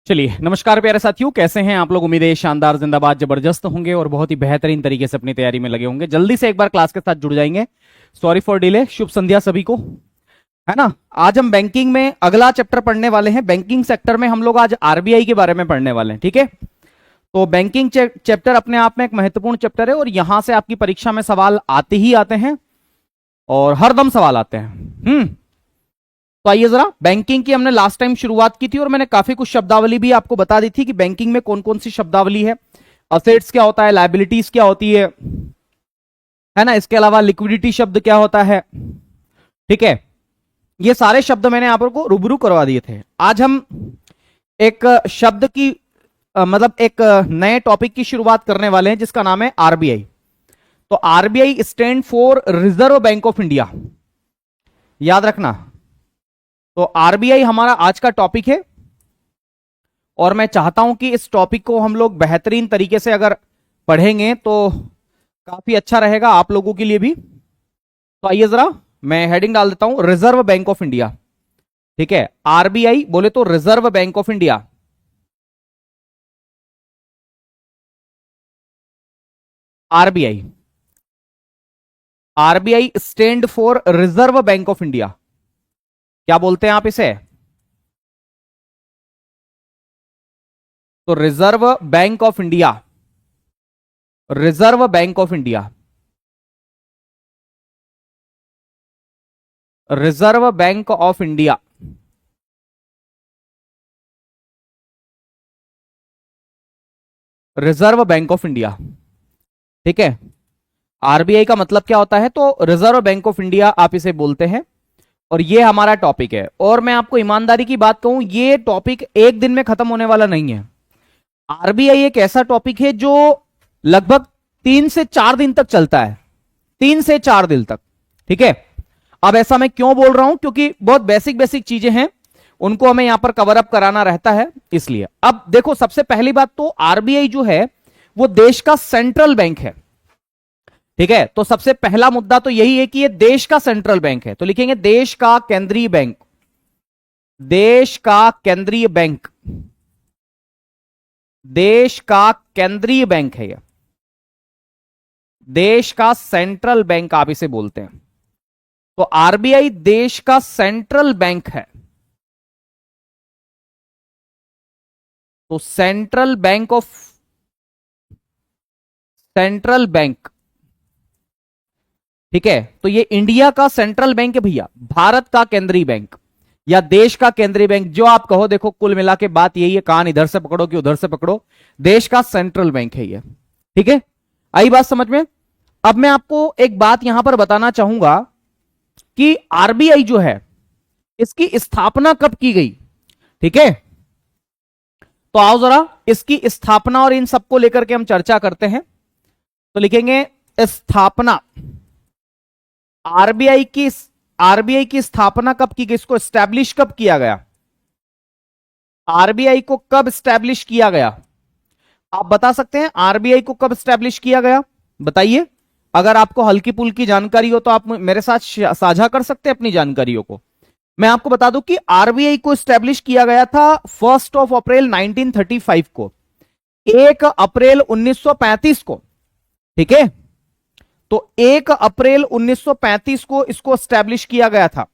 चलिए, नमस्कार प्यारे साथियों, कैसे हैं आप लोग। उम्मीद है शानदार, जिंदाबाद, जबरदस्त होंगे और बहुत ही बेहतरीन तरीके से अपनी तैयारी में लगे होंगे। जल्दी से एक बार क्लास के साथ जुड़ जाएंगे। Sorry for delay. शुभ संध्या सभी को, है ना। आज हम बैंकिंग में अगला चैप्टर पढ़ने वाले हैं। बैंकिंग सेक्टर में हम लोग आज आरबीआई के बारे में पढ़ने वाले हैं, ठीक है। तो बैंकिंग चैप्टर अपने आप में एक महत्वपूर्ण चैप्टर है और यहां से आपकी परीक्षा में सवाल आते ही आते हैं और हरदम सवाल आते हैं। तो आइए जरा, बैंकिंग की हमने लास्ट टाइम शुरुआत की थी और मैंने काफी कुछ शब्दावली भी आपको बता दी थी कि बैंकिंग में कौन कौन सी शब्दावली है। असेट्स क्या होता है, लायबिलिटीज क्या होती है ना। इसके अलावा लिक्विडिटी शब्द क्या होता है, ठीक है। ये सारे शब्द मैंने आप लोगों को रूबरू करवा दिए थे। आज हम एक शब्द की मतलब एक नए टॉपिक की शुरुआत करने वाले हैं जिसका नाम है आरबीआई। तो RBI stand for reserve bank of India, याद रखना। तो आरबीआई हमारा आज का टॉपिक है और मैं चाहता हूं कि इस टॉपिक को हम लोग बेहतरीन तरीके से अगर पढ़ेंगे तो काफी अच्छा रहेगा आप लोगों के लिए भी। तो आइए जरा मैं हेडिंग डाल देता हूं, रिजर्व बैंक ऑफ इंडिया, ठीक है। आरबीआई बोले तो reserve bank of India. RBI, RBI stand for reserve bank of India. क्या बोलते हैं आप इसे? तो reserve bank of India, reserve bank of India, reserve bank of India, reserve bank of India, ठीक है। आरबीआई का मतलब क्या होता है? तो रिजर्व बैंक ऑफ इंडिया आप इसे बोलते हैं और ये हमारा टॉपिक है। और मैं आपको ईमानदारी की बात कहूं, ये टॉपिक एक दिन में खत्म होने वाला नहीं है। आरबीआई एक ऐसा टॉपिक है जो लगभग 3 से 4 दिन तक चलता है, 3 से 4 दिन तक, ठीक है। अब ऐसा मैं क्यों बोल रहा हूं? क्योंकि बहुत बेसिक बेसिक चीजें हैं, उनको हमें यहां पर कवर अप कराना रहता है, इसलिए। अब देखो, सबसे पहली बात तो आरबीआई जो है वो देश का सेंट्रल बैंक है, ठीक है। तो सबसे पहला मुद्दा तो यही है कि ये देश का सेंट्रल बैंक है। तो लिखेंगे देश का केंद्रीय बैंक, देश का केंद्रीय बैंक, देश का केंद्रीय बैंक है ये, देश का सेंट्रल बैंक आप इसे बोलते हैं। तो आरबीआई देश का सेंट्रल बैंक है। तो central bank of, central bank, ठीक है। तो ये इंडिया का सेंट्रल बैंक है भैया, भारत का केंद्रीय बैंक या देश का केंद्रीय बैंक, जो आप कहो। देखो, कुल मिला के बात यही है, कान इधर से पकड़ो कि उधर से पकड़ो, देश का सेंट्रल बैंक है ये, ठीक है। आई बात समझ में? अब मैं आपको एक बात यहां पर बताना चाहूंगा कि आरबीआई जो है इसकी स्थापना कब की गई, ठीक है। तो आओ जरा इसकी स्थापना और इन सबको लेकर के हम चर्चा करते हैं। तो लिखेंगे स्थापना, आरबीआई की स्थापना कब की गई, इसको स्टैब्लिश कब किया गया, आरबीआई को कब स्टैब्लिश किया गया? आप बता सकते हैं आरबीआई को कब स्टैब्लिश किया गया? बताइए। अगर आपको हल्की पुल्की जानकारी हो तो आप मेरे साथ साझा कर सकते हैं अपनी जानकारियों को। मैं आपको बता दूं कि आरबीआई को स्टैब्लिश किया गया था 1 अप्रैल 1935 को, 1 अप्रैल 1935 को, ठीक है। तो 1 अप्रैल 1935 को इसको स्टैब्लिश किया गया था,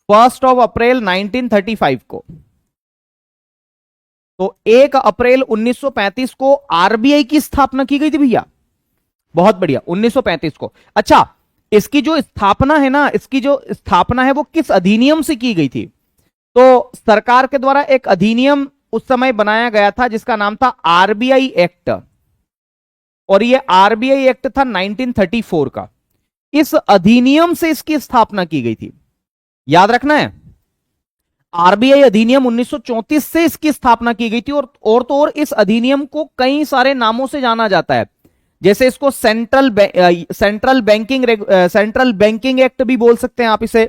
1 अप्रैल 1935 को। तो 1 अप्रैल 1935 को आरबीआई की स्थापना की गई थी भैया। बहुत बढ़िया, 1935 को। अच्छा, इसकी जो स्थापना है ना, इसकी जो स्थापना है वो किस अधिनियम से की गई थी? तो सरकार के द्वारा एक अधिनियम उस समय बनाया गया था जिसका नाम था आरबीआई एक्ट, और ये आरबीआई एक्ट था 1934 का। इस अधिनियम से इसकी स्थापना की गई थी, याद रखना है। आरबीआई अधिनियम 1934 से इसकी स्थापना की गई थी और तो और इस अधिनियम को कई सारे नामों से जाना जाता है, जैसे इसको सेंट्रल बैंकिंग एक्ट भी बोल सकते हैं आप इसे,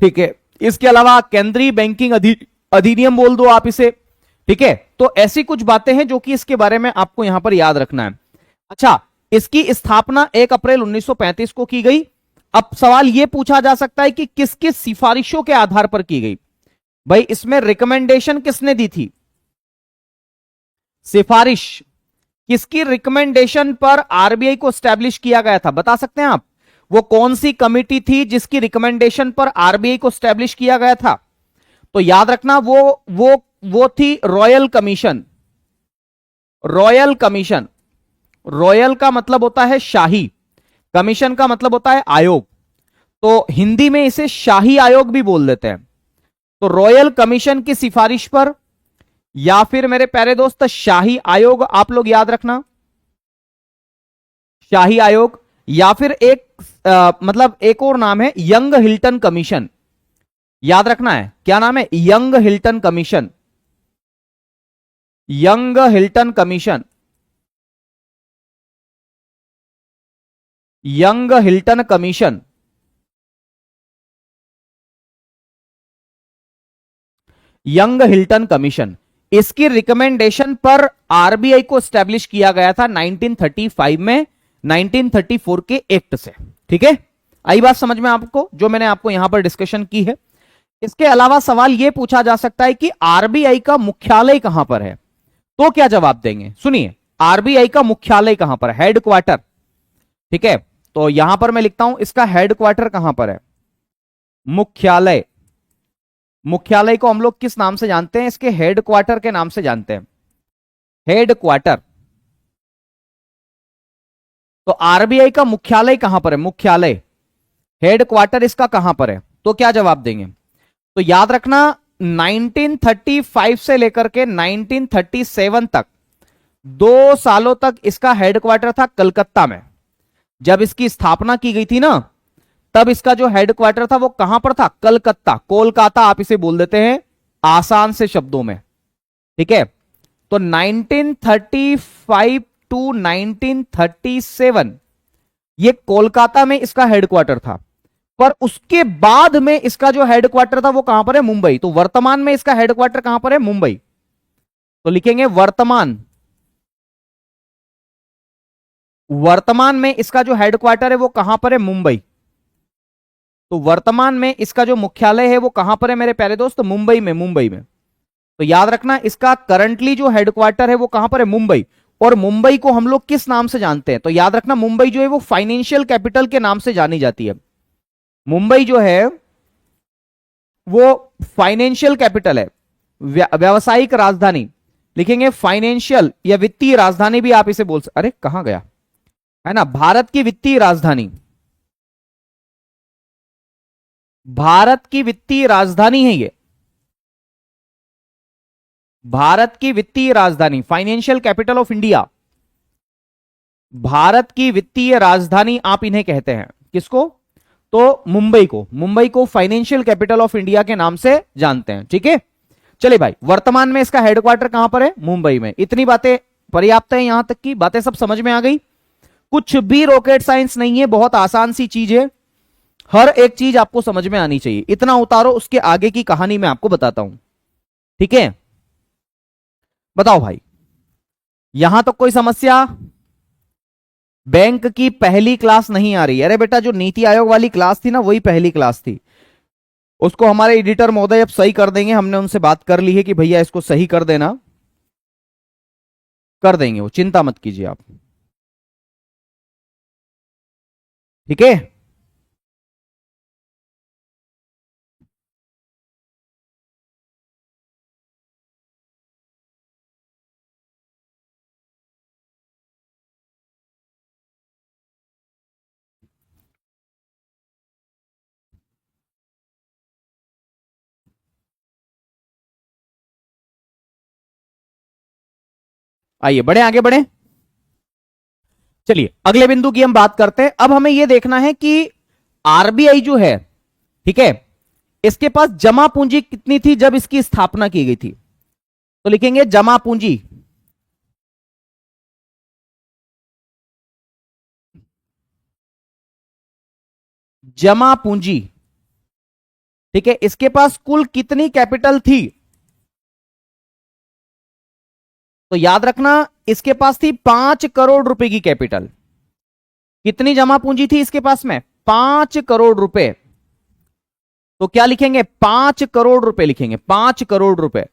ठीक है। इसके अलावा केंद्रीय बैंकिंग अधिनियम बोल दो आप इसे, ठीक है। तो ऐसी कुछ बातें हैं जो कि इसके बारे में आपको यहां पर याद रखना है। अच्छा, इसकी स्थापना 1 अप्रैल 1935 को की गई। अब सवाल यह पूछा जा सकता है कि किस किस सिफारिशों के आधार पर की गई। भाई इसमें रिकमेंडेशन किसने दी थी, सिफारिश किसकी रिकमेंडेशन पर आरबीआई को स्टैब्लिश किया गया था, बता सकते हैं आप? वो कौन सी कमिटी थी जिसकी रिकमेंडेशन पर आरबीआई को स्टैब्लिश किया गया था? तो याद रखना वो थी royal commission. Royal commission, royal का मतलब होता है शाही, कमीशन का मतलब होता है आयोग, तो हिंदी में इसे शाही आयोग भी बोल देते हैं। तो रॉयल कमीशन की सिफारिश पर या फिर मेरे प्यारे दोस्त शाही आयोग, आप लोग याद रखना शाही आयोग, या फिर एक मतलब एक और नाम है यंग हिल्टन कमीशन, याद रखना है क्या नाम है, young Hilton commission. Young Hilton commission, young Hilton commission, young Hilton commission, इसकी रिकमेंडेशन पर आरबीआई को स्टैब्लिश किया गया था 1935 में, 1934 के एक्ट से। ठीक है, आई बात समझ में आपको जो मैंने आपको यहां पर डिस्कशन की है। इसके अलावा सवाल यह पूछा जा सकता है कि आरबीआई का मुख्यालय कहां पर है, तो क्या जवाब देंगे? सुनिए, आरबीआई का मुख्यालय कहां पर है, हेडक्वार्टर। ठीक है, तो यहां पर मैं लिखता हूं इसका हेडक्वार्टर कहां पर है, मुख्यालय। मुख्यालय को हम लोग किस नाम से जानते हैं, इसके हेडक्वार्टर के नाम से जानते हैं, हेडक्वार्टर। तो आरबीआई का मुख्यालय कहां पर है, मुख्यालय, हेडक्वार्टर इसका कहां पर है, तो क्या जवाब देंगे? तो याद रखना 1935 से लेकर के 1937 तक 2 सालों तक इसका हेडक्वार्टर था कलकत्ता में। जब इसकी स्थापना की गई थी ना, तब इसका जो हेडक्वार्टर था वो कहां पर था, कलकत्ता, कोलकाता आप इसे बोल देते हैं आसान से शब्दों में। ठीक है, तो 1935 टू 1937 ये कोलकाता में इसका हेडक्वार्टर था, पर उसके बाद में इसका जो हेडक्वार्टर था वो कहां पर है, मुंबई। तो वर्तमान में इसका हेडक्वार्टर कहां पर है, मुंबई। तो लिखेंगे वर्तमान, वर्तमान में इसका जो हेडक्वार्टर है वो कहां पर है, मुंबई। तो वर्तमान में इसका जो मुख्यालय है वो कहां पर है मेरे प्यारे दोस्त, मुंबई में, मुंबई में। तो याद रखना इसका करंटली जो हेडक्वार्टर है वो कहां पर है, मुंबई। और मुंबई को हम लोग किस नाम से जानते हैं, तो याद रखना मुंबई जो है वो फाइनेंशियल कैपिटल के नाम से जानी जाती है। मुंबई जो है वो फाइनेंशियल कैपिटल है, व्यावसायिक राजधानी, लिखेंगे फाइनेंशियल या वित्तीय राजधानी भी आप इसे बोल सकते। अरे कहां गया, है ना, भारत की वित्तीय राजधानी, भारत की वित्तीय राजधानी है ये, भारत की वित्तीय राजधानी, financial capital of India, Bharat की वित्तीय राजधानी आप इन्हें कहते हैं, किसको, तो मुंबई को, मुंबई को फाइनेंशियल कैपिटल ऑफ इंडिया के नाम से जानते हैं। ठीक है, चलिए भाई, वर्तमान में इसका हेडक्वार्टर कहां पर है, मुंबई में। इतनी बातें पर्याप्त है, यहां तक की बातें सब समझ में आ गई। कुछ भी रॉकेट साइंस नहीं है, बहुत आसान सी चीज है, हर एक चीज आपको समझ में आनी चाहिए। इतना उतारो, उसके आगे की कहानी मैं आपको बताता हूं। ठीक है, बताओ भाई, यहां तक कोई समस्या? बैंक की पहली क्लास नहीं आ रही? अरे बेटा, जो नीति आयोग वाली क्लास थी ना, वही पहली क्लास थी, उसको हमारे एडिटर महोदय अब सही कर देंगे। हमने उनसे बात कर ली है कि भैया इसको सही कर देना, कर देंगे वो, चिंता मत कीजिए आप। ठीक है, आइए बढ़े, आगे बढ़े। चलिए अगले बिंदु की हम बात करते हैं। अब हमें यह देखना है कि आरबीआई जो है, ठीक है, इसके पास जमा पूंजी कितनी थी जब इसकी स्थापना की गई थी। तो लिखेंगे जमा पूंजी, जमा पूंजी। ठीक है, इसके पास कुल कितनी कैपिटल थी, तो याद रखना इसके पास थी 5 करोड़ रुपए की कैपिटल। कितनी जमा पूंजी थी इसके पास में, 5 करोड़ रुपए, तो क्या लिखेंगे? 5 करोड़ रुपए लिखेंगे, 5 करोड़ रुपए।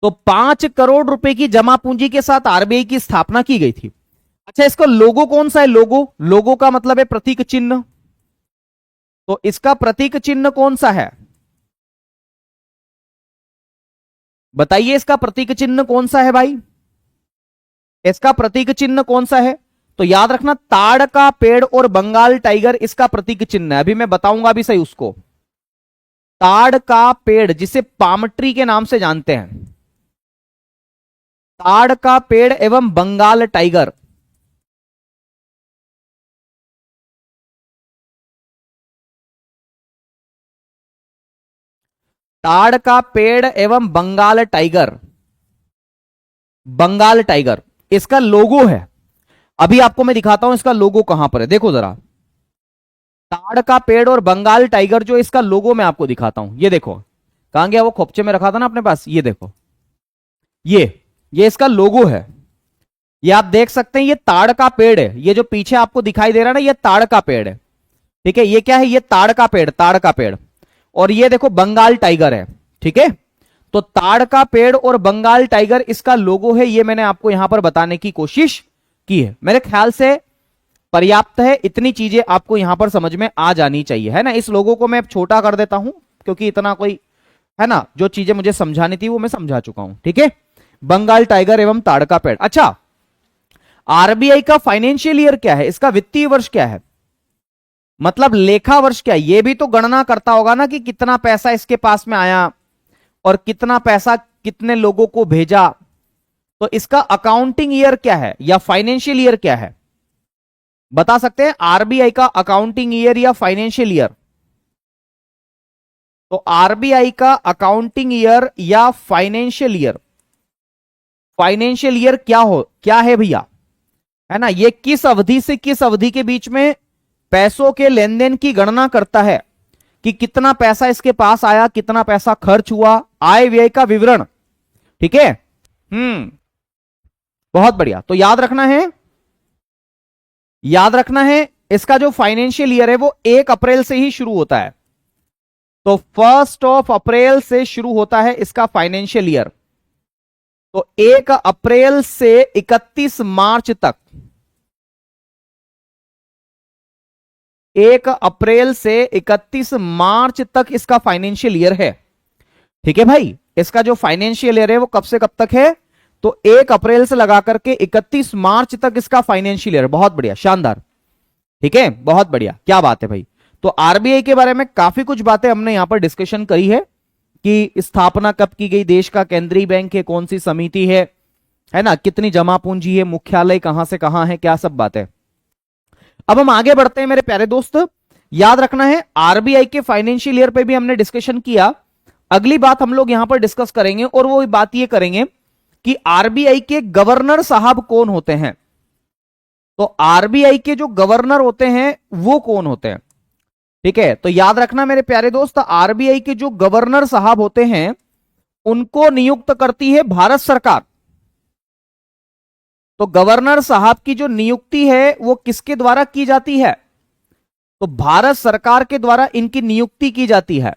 तो 5 करोड़ रुपए की जमा पूंजी के साथ आरबीआई की स्थापना की गई थी। अच्छा, इसका लोगो कौन सा है? लोगो, लोगो का मतलब है प्रतीक चिन्ह। तो इसका प्रतीक चिन्ह कौन सा है? बताइए, इसका प्रतीक चिन्ह कौन सा है भाई? इसका प्रतीक चिन्ह कौन सा है? तो याद रखना, ताड़ का पेड़ और बंगाल टाइगर इसका प्रतीक चिन्ह है। अभी मैं बताऊंगा भी सही उसको। ताड़ का पेड़, जिसे पाम ट्री के नाम से जानते हैं, ताड़ का पेड़ एवं बंगाल टाइगर, ताड़ का पेड़ एवं बंगाल टाइगर, बंगाल टाइगर इसका लोगो है। अभी आपको मैं दिखाता हूं इसका लोगो कहां पर है, देखो जरा। ताड़ का पेड़ और बंगाल टाइगर जो इसका लोगो मैं आपको दिखाता हूं, ये देखो। कहां गया? वो खोपचे में रखा था ना अपने पास, ये देखो। ये इसका लोगो है। ये आप देख सकते हैं, ये ताड़ का पेड़ है। ये जो पीछे आपको दिखाई दे रहा है ना, ये ताड़ का पेड़ है। ठीक है, ये क्या है? ये ताड़ का पेड़, ताड़ का पेड़। और ये देखो बंगाल टाइगर है। ठीक है, तो ताड़ का पेड़ और बंगाल टाइगर इसका लोगो है। ये मैंने आपको यहां पर बताने की कोशिश की है। मेरे ख्याल से पर्याप्त है, इतनी चीजें आपको यहां पर समझ में आ जानी चाहिए, है ना। इस लोगो को मैं छोटा कर देता हूं, क्योंकि इतना कोई, है ना, जो चीजें मुझे समझानी थी वो मैं समझा चुका हूं। ठीक है, बंगाल टाइगर एवं ताड़ का पेड़। अच्छा, आरबीआई का फाइनेंशियल ईयर क्या है? इसका वित्तीय वर्ष क्या है? मतलब लेखा वर्ष क्या है? ये भी तो गणना करता होगा ना कि कितना पैसा इसके पास में आया और कितना पैसा कितने लोगों को भेजा। तो इसका अकाउंटिंग ईयर क्या है या फाइनेंशियल ईयर क्या है? बता सकते हैं आरबीआई का अकाउंटिंग ईयर या फाइनेंशियल ईयर? तो आरबीआई का अकाउंटिंग ईयर या फाइनेंशियल ईयर, फाइनेंशियल ईयर क्या है भैया? है ना, ये किस अवधि से किस अवधि के बीच में पैसों के लेन देन की गणना करता है कि कितना पैसा इसके पास आया, कितना पैसा खर्च हुआ, आय व्यय का विवरण। ठीक है, बहुत बढ़िया। तो याद रखना है, याद रखना है, इसका जो फाइनेंशियल ईयर है वो 1 अप्रैल से ही शुरू होता है। तो 1 अप्रैल से शुरू होता है इसका फाइनेंशियल ईयर। तो 1 अप्रैल से 31 मार्च तक, 1 अप्रैल से 31 मार्च तक इसका फाइनेंशियल ईयर है। ठीक है भाई, इसका जो फाइनेंशियल ईयर है वो कब से कब तक है? तो 1 अप्रैल से लगा करके 31 मार्च तक इसका फाइनेंशियल ईयर। बहुत बढ़िया, शानदार। ठीक है, बहुत बढ़िया, क्या बात है भाई। तो आरबीआई के बारे में काफी कुछ बातें हमने यहां पर डिस्कशन करी है कि स्थापना कब की गई, देश का केंद्रीय बैंक है, कौन सी समिति है ना, कितनी जमा पूंजी है, मुख्यालय कहां से कहां है, क्या सब बातें। अब हम आगे बढ़ते हैं मेरे प्यारे दोस्त। याद रखना है, आरबीआई के फाइनेंशियल ईयर पे भी हमने डिस्कशन किया। अगली बात हम लोग यहां पर डिस्कस करेंगे और वो बात ये करेंगे कि आरबीआई के गवर्नर साहब कौन होते हैं। तो आरबीआई के जो गवर्नर होते हैं वो कौन होते हैं? ठीक है, तो याद रखना मेरे प्यारे दोस्त, आरबीआई के जो गवर्नर साहब होते हैं उनको नियुक्त करती है भारत सरकार। तो गवर्नर साहब की जो नियुक्ति है वो किसके द्वारा की जाती है? तो भारत सरकार के द्वारा इनकी नियुक्ति की जाती है।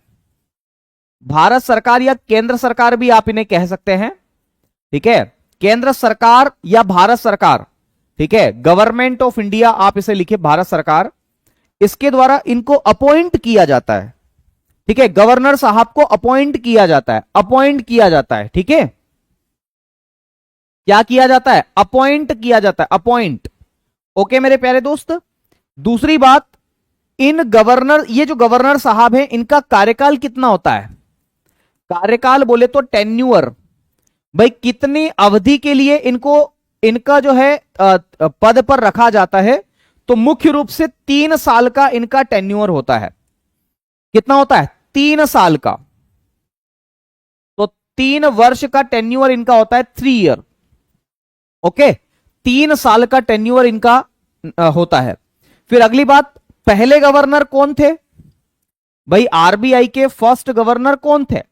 भारत सरकार या केंद्र सरकार भी आप इन्हें कह सकते हैं। ठीक है, केंद्र सरकार या भारत सरकार। ठीक है, गवर्नमेंट ऑफ इंडिया आप इसे लिखिए, भारत सरकार, इसके द्वारा इनको अपॉइंट किया जाता है। ठीक है, गवर्नर साहब को अपॉइंट किया जाता है, अपॉइंट किया जाता है। ठीक है, क्या किया जाता है? अपॉइंट किया जाता है, अपॉइंट। ओके मेरे प्यारे दोस्त, दूसरी बात, इन गवर्नर, ये जो गवर्नर साहब हैं इनका कार्यकाल कितना होता है? कार्यकाल बोले तो टेन्यूअर, भाई कितनी अवधि के लिए इनको, इनका जो है पद पर रखा जाता है। तो मुख्य रूप से 3 साल का इनका टेन्यूअर होता है। कितना होता है? 3 साल का। तो 3 वर्ष का टेन्यूअर इनका होता है, 3 ईयर। ओके, 3 साल का टेन्यूअर इनका होता है। फिर अगली बात, पहले गवर्नर कौन थे? भाई आरबीआई के फर्स्ट गवर्नर कौन थे?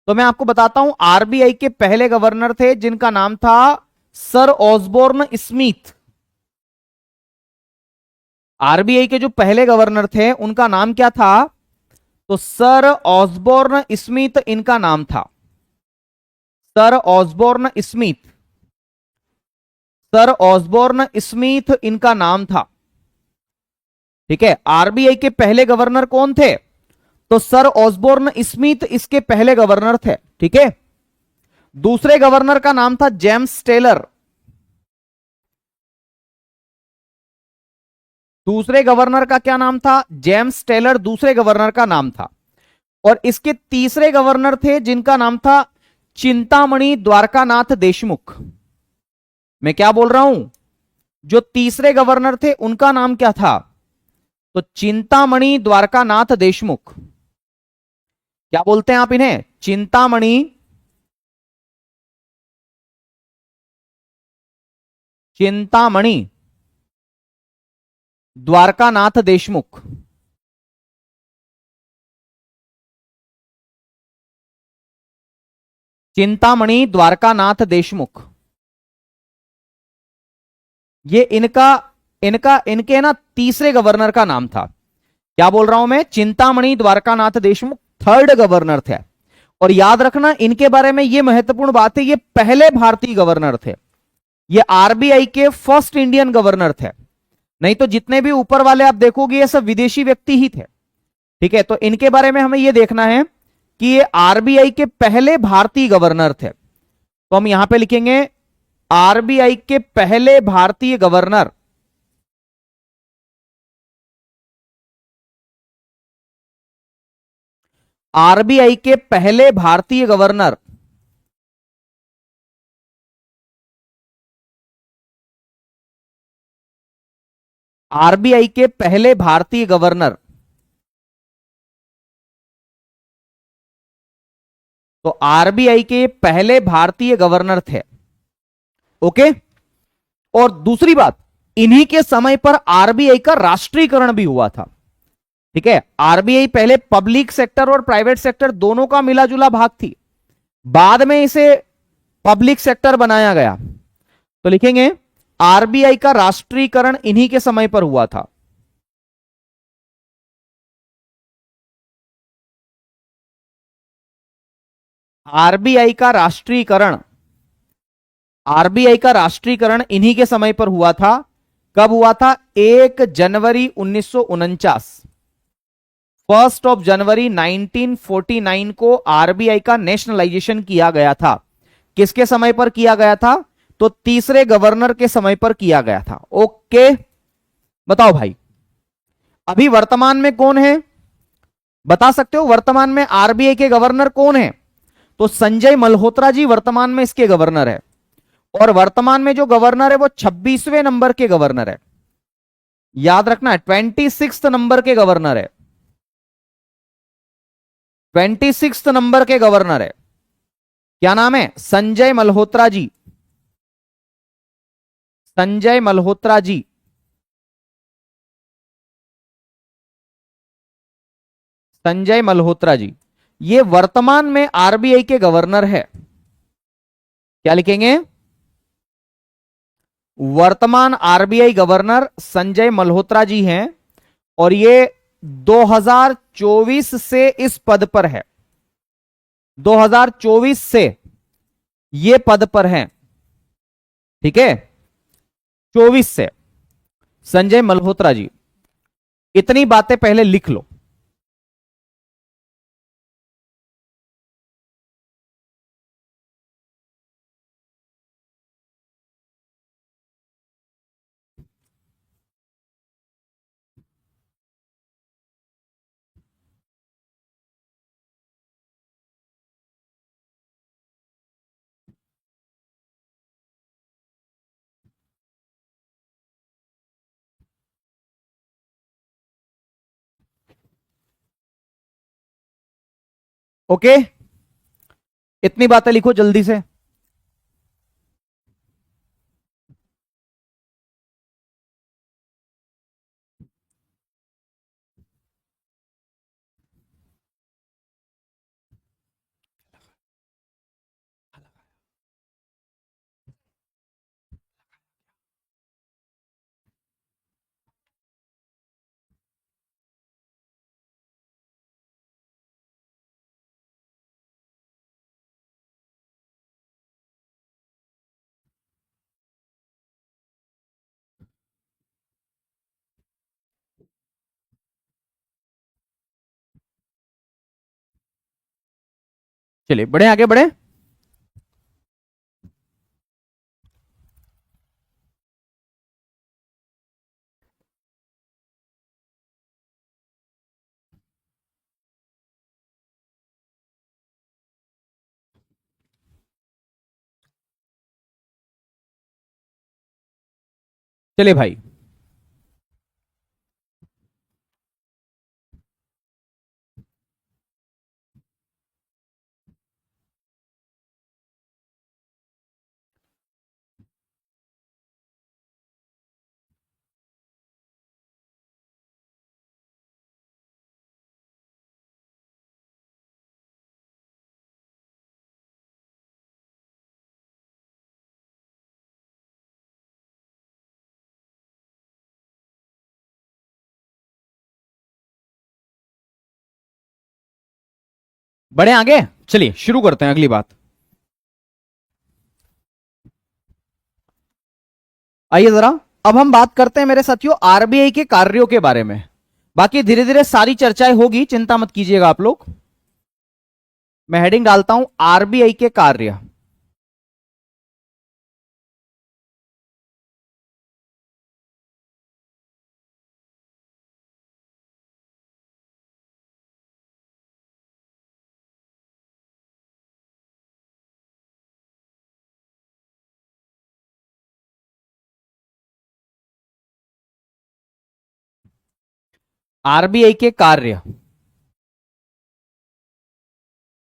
तो मैं आपको बताता हूं, आरबीआई के पहले गवर्नर थे जिनका नाम था सर ऑसबोर्न स्मिथ। आरबीआई के जो पहले गवर्नर थे उनका नाम क्या था? तो सर ऑसबोर्न स्मिथ इनका नाम था। Sir Osborne Smith, sir Osborne Smith इनका नाम था। ठीक है, आरबीआई के पहले गवर्नर कौन थे? तो सर ऑसबोर्न स्मिथ इसके पहले गवर्नर थे। ठीक है, दूसरे गवर्नर का नाम था जेम्स टेलर। दूसरे गवर्नर का क्या नाम था? जेम्स टेलर दूसरे गवर्नर का नाम था। और इसके तीसरे गवर्नर थे जिनका नाम था चिंतामणि द्वारकानाथ देशमुख। मैं क्या बोल रहा हूं? जो तीसरे गवर्नर थे उनका नाम क्या था? तो चिंतामणि द्वारकानाथ देशमुख। क्या बोलते हैं आप इन्हें? चिंतामणि, चिंतामणि द्वारकानाथ देशमुख। चिंतामणि द्वारकानाथ देशमुख, ये इनका इनका इनके ना तीसरे गवर्नर का नाम था। क्या बोल रहा हूं मैं? चिंतामणि द्वारकानाथ देशमुख थर्ड गवर्नर थे। और याद रखना इनके बारे में ये महत्वपूर्ण बात है, ये पहले भारतीय गवर्नर थे। ये आरबीआई के फर्स्ट इंडियन गवर्नर थे। नहीं तो जितने भी ऊपर वाले आप देखोगे ये सब विदेशी व्यक्ति ही थे। ठीक है, तो इनके बारे में हमें यह देखना है कि ये आरबीआई के पहले भारतीय गवर्नर थे। तो हम यहां पे लिखेंगे आरबीआई के पहले भारतीय गवर्नर। आरबीआई के पहले भारतीय गवर्नर, आरबीआई के पहले भारतीय गवर्नर। तो आरबीआई के पहले भारतीय गवर्नर थे। ओके, और दूसरी बात, इन्हीं के समय पर आरबीआई का राष्ट्रीयकरण भी हुआ था। ठीक है, आरबीआई पहले पब्लिक सेक्टर और प्राइवेट सेक्टर दोनों का मिला जुला भाग थी, बाद में इसे पब्लिक सेक्टर बनाया गया। तो लिखेंगे आरबीआई का राष्ट्रीयकरण इन्हीं के समय पर हुआ था। आरबीआई का राष्ट्रीयकरण, आरबीआई का राष्ट्रीयकरण इन्हीं के समय पर हुआ था। कब हुआ था? 1 जनवरी 1949। 1 जनवरी 1949 को आरबीआई का नेशनलाइजेशन किया गया था। किसके समय पर किया गया था? तो तीसरे गवर्नर के समय पर किया गया था। ओके, बताओ भाई, अभी वर्तमान में कौन है? बता सकते हो वर्तमान में आरबीआई के गवर्नर कौन है? तो संजय मल्होत्रा जी वर्तमान में इसके गवर्नर है। और वर्तमान में जो गवर्नर है वो 26वें नंबर के गवर्नर है। याद रखना, 26 नंबर के गवर्नर है। 26 नंबर के गवर्नर है। क्या नाम है? संजय मल्होत्रा जी। संजय मल्होत्रा जी। संजय मल्होत्रा जी ये वर्तमान में आरबीआई के गवर्नर है। क्या लिखेंगे? वर्तमान आरबीआई गवर्नर संजय मल्होत्रा जी हैं और ये 2024 से इस पद पर है। 2024 से ये पद पर हैं। ठीक है, 24 से संजय मल्होत्रा जी। इतनी बातें पहले लिख लो। ओके, इतनी बातें लिखो जल्दी से। चलिए बढ़े, आगे बढ़े। चलिए भाई, बढ़े आगे। चलिए शुरू करते हैं अगली बात। आइए जरा, अब हम बात करते हैं मेरे साथियों आरबीआई के कार्यों के बारे में। बाकी धीरे धीरे सारी चर्चाएं होगी, चिंता मत कीजिएगा आप लोग। मैं हेडिंग डालता हूं आरबीआई के कार्य। आरबीआई के कार्य,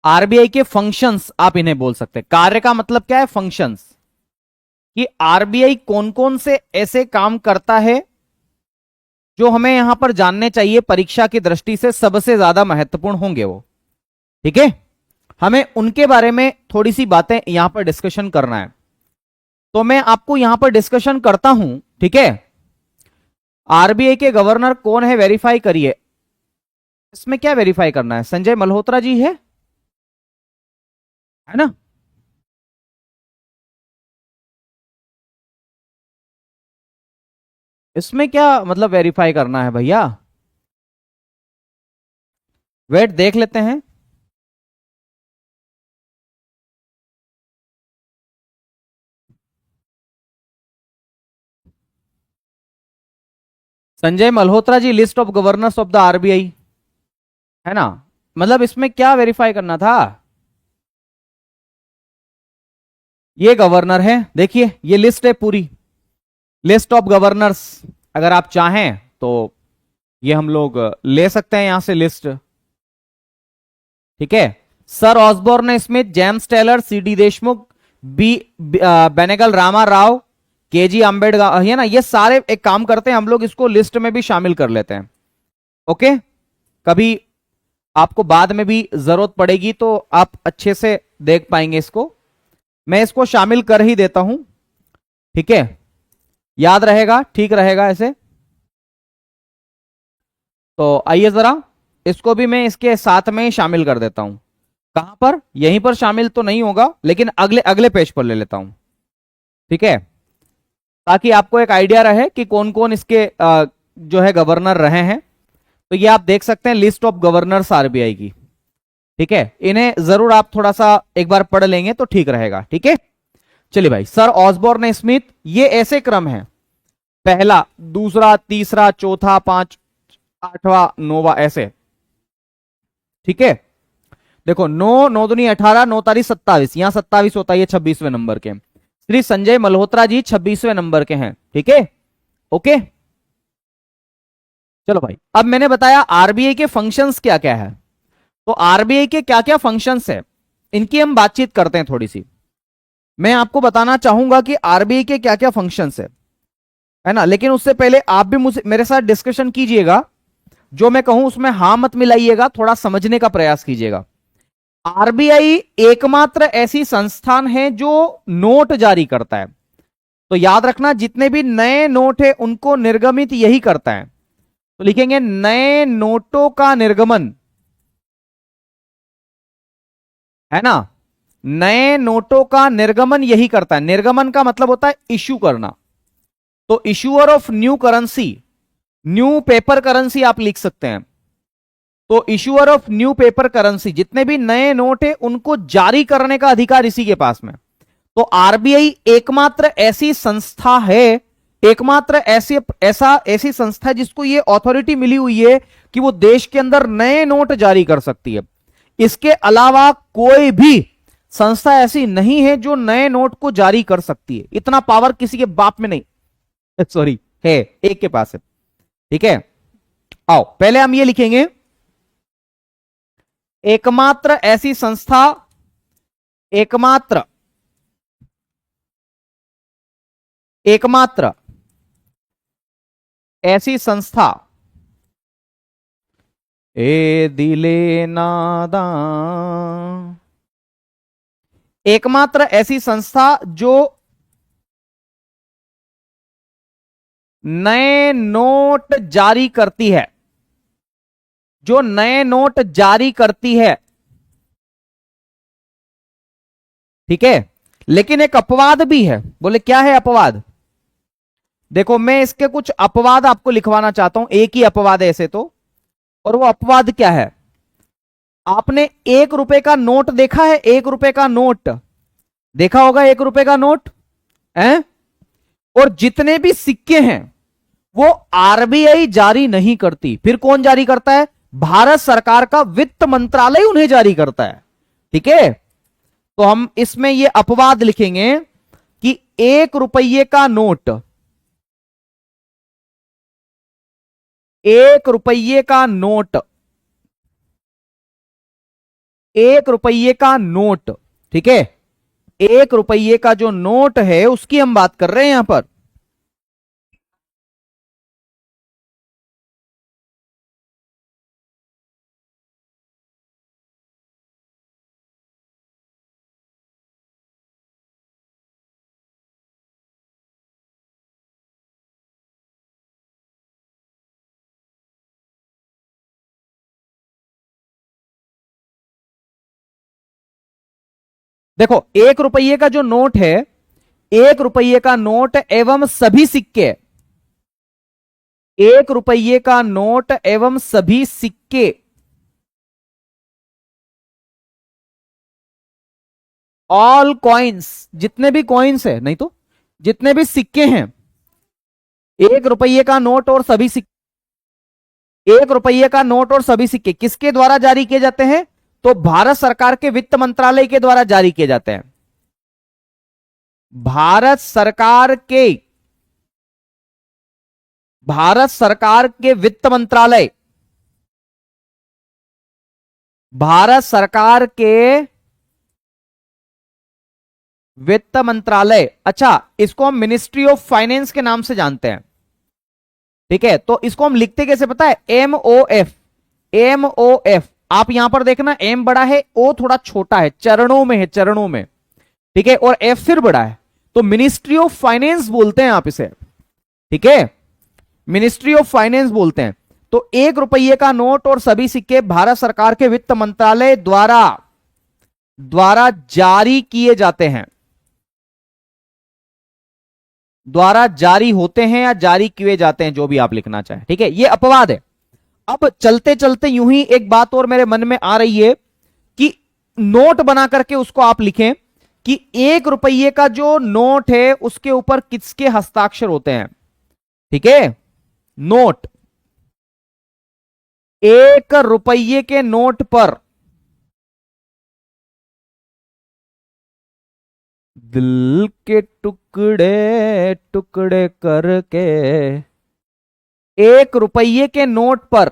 आरबीआई के फंक्शंस आप इन्हें बोल सकते हैं। कार्य का मतलब क्या है? फंक्शंस। कि आरबीआई कौन कौन से ऐसे काम करता है जो हमें यहां पर जानने चाहिए, परीक्षा की दृष्टि से सबसे ज्यादा महत्वपूर्ण होंगे वो। ठीक है, हमें उनके बारे में थोड़ी सी बातें यहां पर डिस्कशन करना है। तो मैं आपको यहां पर डिस्कशन करता हूं, ठीक है। आरबीआई के गवर्नर कौन है, वेरीफाई करिए। इसमें क्या वेरीफाई करना है? संजय मल्होत्रा जी है ना? इसमें क्या मतलब वेरीफाई करना है भैया? वेट देख लेते हैं। Sanjay Malhotra ji, list of governors of the RBI, है ना? मतलब इसमें क्या वेरीफाई करना था? ये गवर्नर है, देखिए ये लिस्ट है पूरी, लिस्ट ऑफ गवर्नर्स। अगर आप चाहें तो ये हम लोग ले सकते हैं यहां से लिस्ट। ठीक है, sir Osborne Smith, James Taylor, C D Deshmukh, B Benegal Rama Rao, K G Ambedkar, है ना? ये सारे एक काम करते हैं हम लोग, इसको लिस्ट में भी शामिल कर लेते हैं। ओके, कभी आपको बाद में भी जरूरत पड़ेगी तो आप अच्छे से देख पाएंगे इसको। मैं इसको शामिल कर ही देता हूं, ठीक है? याद रहेगा, ठीक रहेगा ऐसे। तो आइए जरा, इसको भी मैं इसके साथ में ही शामिल कर देता हूं। कहां पर? यहीं पर शामिल तो नहीं होगा, लेकिन अगले अगले पेज पर ले लेता हूं, ठीक है? ताकि आपको एक आइडिया रहे कि कौन कौन इसके जो है गवर्नर रहे हैं। तो ये आप देख सकते हैं, लिस्ट ऑफ गवर्नर्स आरबीआई की। ठीक है, इन्हें जरूर आप थोड़ा सा एक बार पढ़ लेंगे तो ठीक रहेगा, ठीक है? चलिए भाई, सर ऑसबोर्न स्मिथ, ये ऐसे क्रम है, पहला, दूसरा, तीसरा, चौथा, पांच, आठवां, नौवा, ऐसे। ठीक है, देखो, 9 9 दूनी 18, 9 तारीख 27, यहां 27 होता है, ये 26वें नंबर के। श्री संजय मल्होत्रा जी 26वें नंबर के हैं, ठीक है? ओके, चलो भाई, अब मैंने बताया आरबीआई के फंक्शंस क्या क्या है। तो आरबीआई के क्या क्या फंक्शंस है, इनकी हम बातचीत करते हैं थोड़ी सी। मैं आपको बताना चाहूंगा कि आरबीआई के क्या क्या फंक्शंस है ना? लेकिन उससे पहले आप भी मुझे मेरे साथ डिस्कशन कीजिएगा, जो मैं कहूं उसमें हां मत मिलाइएगा, थोड़ा समझने का प्रयास कीजिएगा। आरबीआई एकमात्र ऐसी संस्थान है जो नोट जारी करता है। तो याद रखना, जितने भी नए नोट है उनको निर्गमित यही करता है। तो लिखेंगे नए नोटों का निर्गमन, है ना? नए नोटों का निर्गमन यही करता है। निर्गमन का मतलब होता है इश्यू करना। तो issuer of new currency, new paper currency आप लिख सकते हैं। तो issuer of new paper currency, जितने भी नए नोट है उनको जारी करने का अधिकार इसी के पास में। तो आरबीआई एकमात्र ऐसी संस्था है, एकमात्र ऐसी संस्था है जिसको ये अथॉरिटी मिली हुई है कि वो देश के अंदर नए नोट जारी कर सकती है। इसके अलावा कोई भी संस्था ऐसी नहीं है जो नए नोट को जारी कर सकती है। इतना पावर किसी के बाप में नहीं, सॉरी, है, एक के पास है। ठीक है, आओ पहले हम ये लिखेंगे, एकमात्र ऐसी संस्था, एकमात्र ऐसी संस्था, ए दिले नादान, एकमात्र ऐसी संस्था जो नए नोट जारी करती है, जो नए नोट जारी करती है। ठीक है, लेकिन एक अपवाद भी है। बोले क्या है अपवाद? देखो मैं इसके कुछ अपवाद आपको लिखवाना चाहता हूं, एक ही अपवाद है ऐसे तो, और वो अपवाद क्या है? आपने 1 रुपए का नोट देखा है? 1 रुपए का नोट देखा होगा, 1 रुपए का नोट है, और जितने भी सिक्के हैं वो आरबीआई जारी नहीं करती। फिर कौन जारी करता है? भारत सरकार का वित्त मंत्रालय उन्हें जारी करता है। ठीक है, तो हम इसमें ये अपवाद लिखेंगे कि 1 रुपये का नोट, 1 रुपये का नोट, 1 रुपये का नोट, ठीक है, 1 रुपये का जो नोट है उसकी हम बात कर रहे हैं यहां पर। देखो 1 रुपये का जो नोट है, 1 रुपये का नोट एवं सभी सिक्के, 1 रुपये का नोट एवं सभी सिक्के, ऑल कॉइन्स, जितने भी कॉइन्स है, नहीं तो जितने भी सिक्के हैं, 1 रुपये का नोट और सभी सिक्के, 1 रुपये का नोट और सभी सिक्के किसके द्वारा जारी किए जाते हैं? तो भारत सरकार के वित्त मंत्रालय के द्वारा जारी किए जाते हैं। भारत सरकार के, भारत सरकार के वित्त मंत्रालय, भारत सरकार के वित्त मंत्रालय, अच्छा इसको हम मिनिस्ट्री ऑफ फाइनेंस के नाम से जानते हैं। ठीक है, तो इसको हम लिखते कैसे पता है? MOF, MOF। आप यहां पर देखना, एम बड़ा है, ओ थोड़ा छोटा है, चरणों में है, चरणों में। ठीक है, और एफ फिर बड़ा है, तो मिनिस्ट्री ऑफ फाइनेंस बोलते हैं आप इसे। ठीक है, मिनिस्ट्री ऑफ फाइनेंस बोलते हैं। तो 1 रुपये का नोट और सभी सिक्के भारत सरकार के वित्त मंत्रालय द्वारा जारी किए जाते हैं, द्वारा जारी होते हैं या जारी किए जाते हैं, जो भी आप लिखना चाहें। ठीक है, ये अपवाद है। अब चलते चलते यूं ही एक बात और मेरे मन में आ रही है कि नोट बना करके उसको आप लिखें कि 1 रुपये का जो नोट है उसके ऊपर किसके हस्ताक्षर होते हैं। ठीक है, नोट, 1 रुपये के नोट पर दिल के टुकड़े टुकड़े करके, 1 रुपये के नोट पर,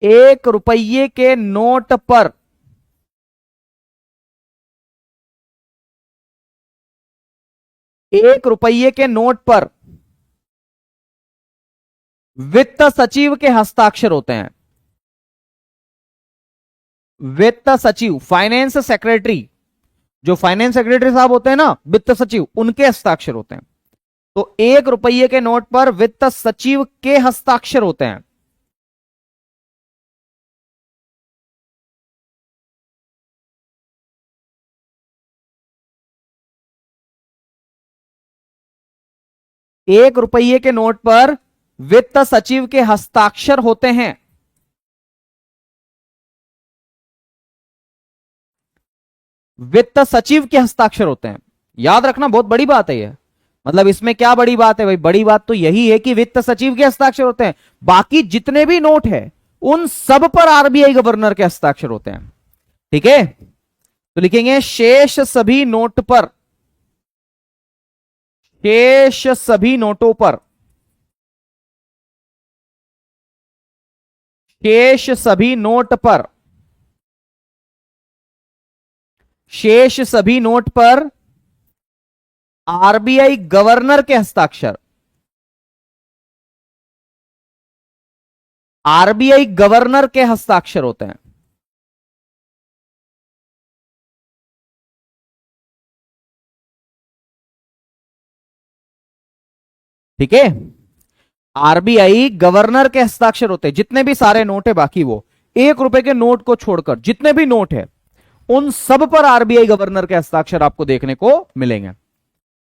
1 रुपये के नोट पर 1 रुपये के नोट पर वित्त सचिव के हस्ताक्षर होते हैं। वित्त सचिव, फाइनेंस सेक्रेटरी, जो फाइनेंस सेक्रेटरी साहब होते हैं ना, वित्त सचिव, उनके हस्ताक्षर होते हैं। तो 1 रुपये के नोट पर वित्त सचिव के हस्ताक्षर होते हैं। एक रुपये के नोट पर वित्त सचिव के हस्ताक्षर होते हैं। वित्त सचिव के हस्ताक्षर होते हैं। याद रखना, बहुत बड़ी बात है ये। मतलब इसमें क्या बड़ी बात है भाई? बड़ी बात तो यही है कि वित्त सचिव के हस्ताक्षर होते हैं। बाकी जितने भी नोट है उन सब पर आरबीआई गवर्नर के हस्ताक्षर होते हैं। ठीक है, तो लिखेंगे शेष सभी नोट पर, शेष सभी नोटों पर, शेष सभी नोट पर, शेष सभी नोट पर आरबीआई गवर्नर के हस्ताक्षर, आरबीआई गवर्नर के हस्ताक्षर होते हैं। ठीक है, आरबीआई गवर्नर के हस्ताक्षर होते हैं। जितने भी सारे नोट है बाकी, वो ₹1 के नोट को छोड़कर जितने भी नोट है उन सब पर आरबीआई गवर्नर के हस्ताक्षर आपको देखने को मिलेंगे।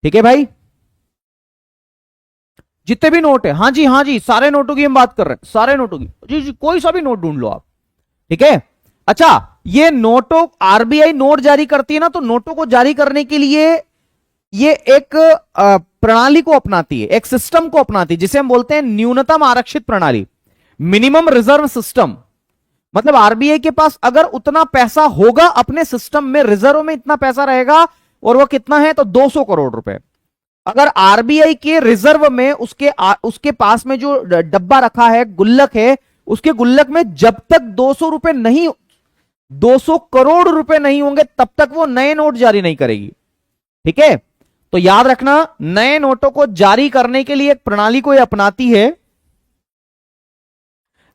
ठीक है भाई, जितने भी नोट है, हाँ जी हाँ जी, सारे नोटों की हम बात कर रहे हैं, सारे नोटों की। जी जी, कोई सा भी नोट ढूंढ लो आप। ठीक है, अच्छा, ये नोटों, आरबीआई नोट जारी करती है ना, तो नोटों को जारी करने के लिए ये एक प्रणाली को अपनाती है, एक सिस्टम को अपनाती है, जिसे हम बोलते हैं न्यूनतम आरक्षित प्रणाली, मिनिमम रिजर्व सिस्टम। मतलब आरबीआई के पास अगर उतना पैसा होगा अपने सिस्टम में, रिजर्व में इतना पैसा रहेगा, और वो कितना है तो 200 करोड़ रुपए। अगर आरबीआई के रिजर्व में उसके पास में जो डब्बा रखा है, गुल्लक है, उसके गुल्लक में जब तक 200 रुपए नहीं, 200 करोड़ रुपए नहीं होंगे तब तक वो नए नोट जारी नहीं करेगी। ठीक है, तो याद रखना, नए नोटों को जारी करने के लिए एक प्रणाली को ये अपनाती है।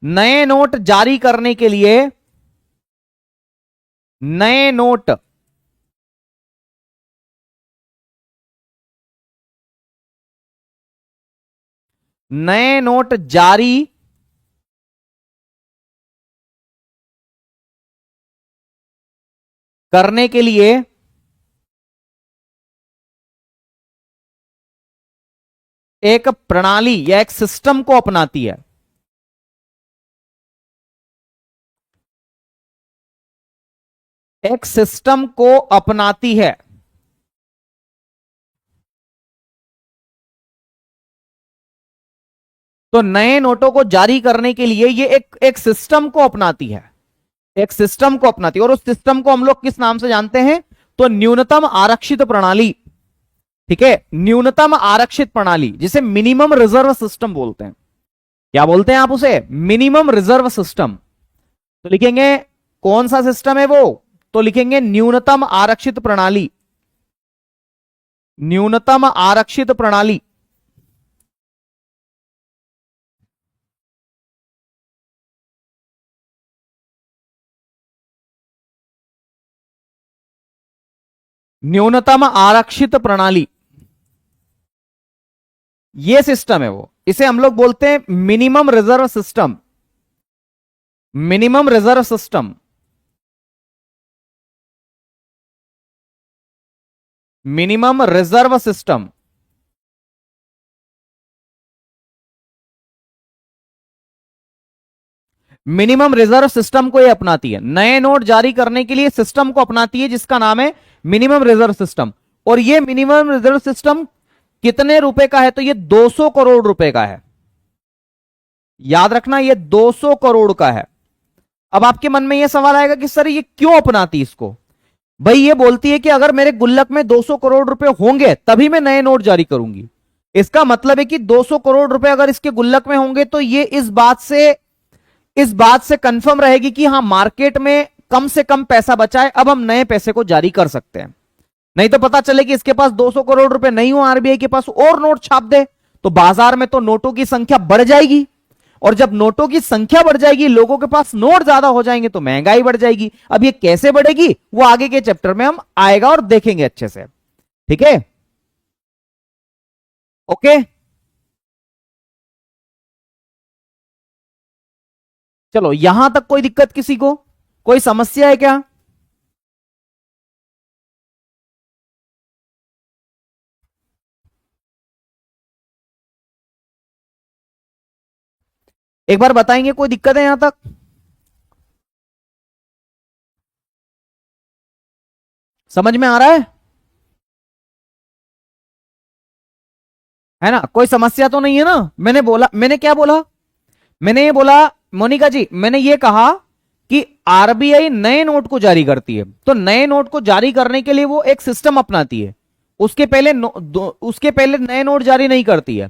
नए नोट जारी करने के लिए, नए नोट नए नोट जारी करने के लिए एक प्रणाली या एक सिस्टम को अपनाती है। एक सिस्टम को अपनाती है। तो नए नोटों को जारी करने के लिए ये एक सिस्टम को अपनाती है, एक सिस्टम को अपनाती है। और उस सिस्टम को हम लोग किस नाम से जानते हैं? तो न्यूनतम आरक्षित प्रणाली। ठीक है, न्यूनतम आरक्षित प्रणाली, जिसे मिनिमम रिजर्व सिस्टम बोलते हैं। क्या बोलते हैं आप उसे? Minimum reserve system. तो लिखेंगे कौन सा सिस्टम है वो? तो लिखेंगे न्यूनतम आरक्षित प्रणाली, न्यूनतम आरक्षित प्रणाली। न्यूनतम आरक्षित प्रणाली, ये सिस्टम है वो, इसे हम लोग बोलते हैं minimum reserve system, minimum reserve system, minimum reserve system. Minimum reserve system को ये अपनाती है, नए नोट जारी करने के लिए सिस्टम को अपनाती है जिसका नाम है मिनिमम रिजर्व सिस्टम। और ये मिनिमम रिजर्व सिस्टम कितने रुपए का है? तो ये 200 करोड़ रुपए का है। याद रखना, ये 200 करोड़ का है। अब आपके मन में यह सवाल आएगा कि सर ये क्यों अपनाती इसको? भाई ये बोलती है कि अगर मेरे गुल्लक में 200 करोड़ रुपए होंगे तभी मैं नए नोट जारी करूंगी। इसका मतलब है कि 200 करोड़ रुपए अगर इसके गुल्लक में होंगे तो ये इस बात से कंफर्म रहेगी कि हाँ, मार्केट में कम से कम पैसा बचा है, अब हम नए पैसे को जारी कर सकते हैं। नहीं तो पता चले कि इसके पास 200 करोड़ रुपए नहीं हो, आरबीआई के पास और नोट छाप दे, तो बाजार में तो नोटों की संख्या बढ़ जाएगी। और जब नोटों की संख्या बढ़ जाएगी, लोगों के पास नोट ज्यादा हो जाएंगे, तो महंगाई बढ़ जाएगी। अब ये कैसे बढ़ेगी वो आगे के चैप्टर में हम आएगा और देखेंगे अच्छे से। ठीक है, ओके। चलो, यहां तक कोई दिक्कत किसी को? कोई समस्या है क्या? एक बार बताएंगे, कोई दिक्कत है यहां तक? समझ में आ रहा है ना? कोई समस्या तो नहीं है ना? मैंने क्या बोला? मैंने ये बोला, मोनिका जी, मैंने ये कहा कि आरबीआई नए नोट को जारी करती है, तो नए नोट को जारी करने के लिए वो एक सिस्टम अपनाती है। उसके पहले नए नोट जारी नहीं करती है,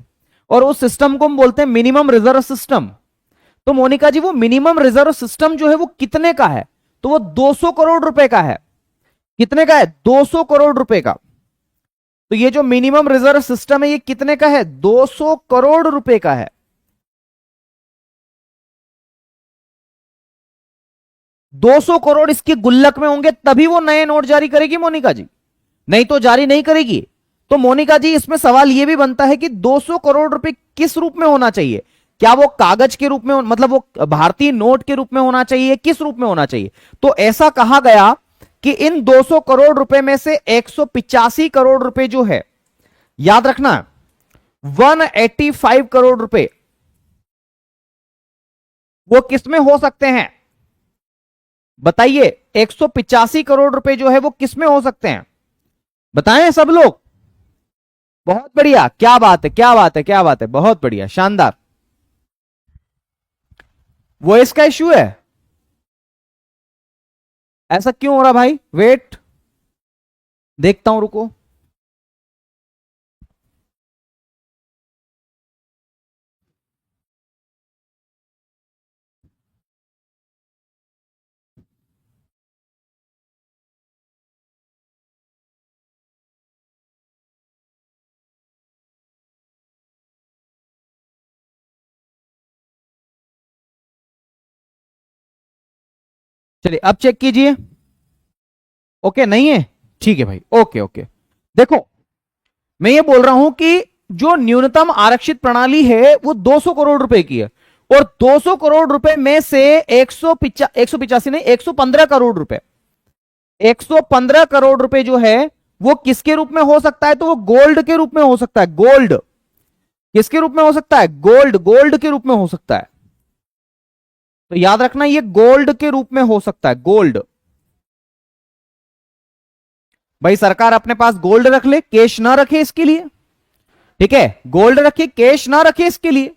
और उस सिस्टम को हम बोलते हैं मिनिमम रिजर्व सिस्टम। तो मोनिका जी, वो मिनिमम रिजर्व सिस्टम जो है वो कितने का है? तो वो 200 करोड़ रुपए का है। कितने का है? 200 करोड़ रुपए का। तो ये जो मिनिमम रिजर्व सिस्टम है, ये कितने का है? 200 करोड़ रुपए का है। 200 करोड़ इसके गुल्लक में होंगे, तभी वो नए नोट जारी करेगी मोनिका जी, नहीं तो जारी नहीं करेगी। तो मोनिका जी, इसमें सवाल यह भी बनता है कि 200 करोड़ रुपए किस रूप में होना चाहिए? क्या वो कागज के रूप में, मतलब वो भारतीय नोट के रूप में होना चाहिए, किस रूप में होना चाहिए? तो ऐसा कहा गया कि इन 200 करोड़ रुपए में से 185 करोड़ रुपए जो है, याद रखना, 185 करोड़ रुपए वो किस में हो सकते हैं? बताइए, 185 करोड़ रुपए जो है वो किस में हो सकते हैं? बताएं सब लोग। बहुत बढ़िया, क्या बात है, क्या बात है, क्या बात है, बहुत बढ़िया, शानदार। वॉइस का इश्यू है? ऐसा क्यों हो रहा भाई? वेट, देखता हूं, रुको। चलिए अब चेक कीजिए। ओके नहीं है? ठीक है भाई, ओके ओके। देखो, मैं ये बोल रहा हूं कि जो न्यूनतम आरक्षित प्रणाली है वो 200 करोड़ रुपए की है, और 200 करोड़ रुपए में से 185 नहीं, 115 करोड़ रुपए, 115 करोड़ रुपए जो है वो किसके रूप में हो सकता है? तो वो गोल्ड के रूप में हो सकता है। गोल्ड किसके रूप में हो सकता है? गोल्ड, गोल्ड के रूप में हो सकता है। तो याद रखना, ये गोल्ड के रूप में हो सकता है, गोल्ड। भाई सरकार अपने पास गोल्ड रख ले, कैश ना रखे इसके लिए, ठीक है? गोल्ड रखे, कैश ना रखे इसके लिए।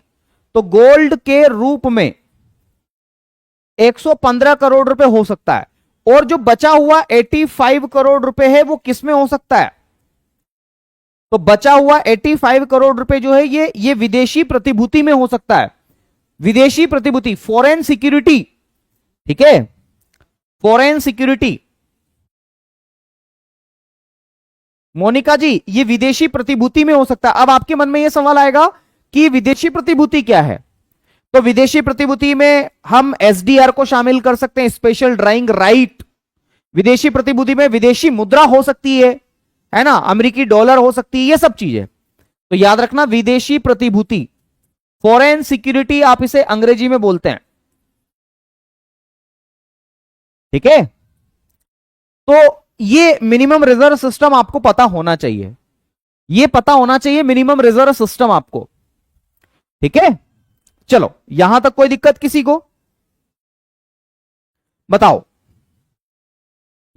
तो गोल्ड के रूप में 115 करोड़ रुपए हो सकता है, और जो बचा हुआ 85 करोड़ रुपए है वो किस में हो सकता है? तो बचा हुआ 85 करोड़ रुपए जो है ये विदेशी प्रतिभूति में हो सकता है। विदेशी प्रतिभूति, फॉरेन सिक्योरिटी, ठीक है? Foreign security. मोनिका जी, ये विदेशी प्रतिभूति में हो सकता है। अब आपके मन में यह सवाल आएगा कि विदेशी प्रतिभूति क्या है? तो विदेशी प्रतिभूति में हम एसडीआर को शामिल कर सकते हैं, स्पेशल ड्राइंग राइट। विदेशी प्रतिभूति में विदेशी मुद्रा हो सकती है ना, अमेरिकी डॉलर हो सकती है, ये सब चीजें। तो याद रखना, विदेशी प्रतिभूति, फॉरेन सिक्योरिटी आप इसे अंग्रेजी में बोलते हैं, ठीक है? तो ये मिनिमम रिजर्व सिस्टम आपको पता होना चाहिए, ये पता होना चाहिए मिनिमम रिजर्व सिस्टम आपको, ठीक है? चलो, यहां तक कोई दिक्कत किसी को? बताओ,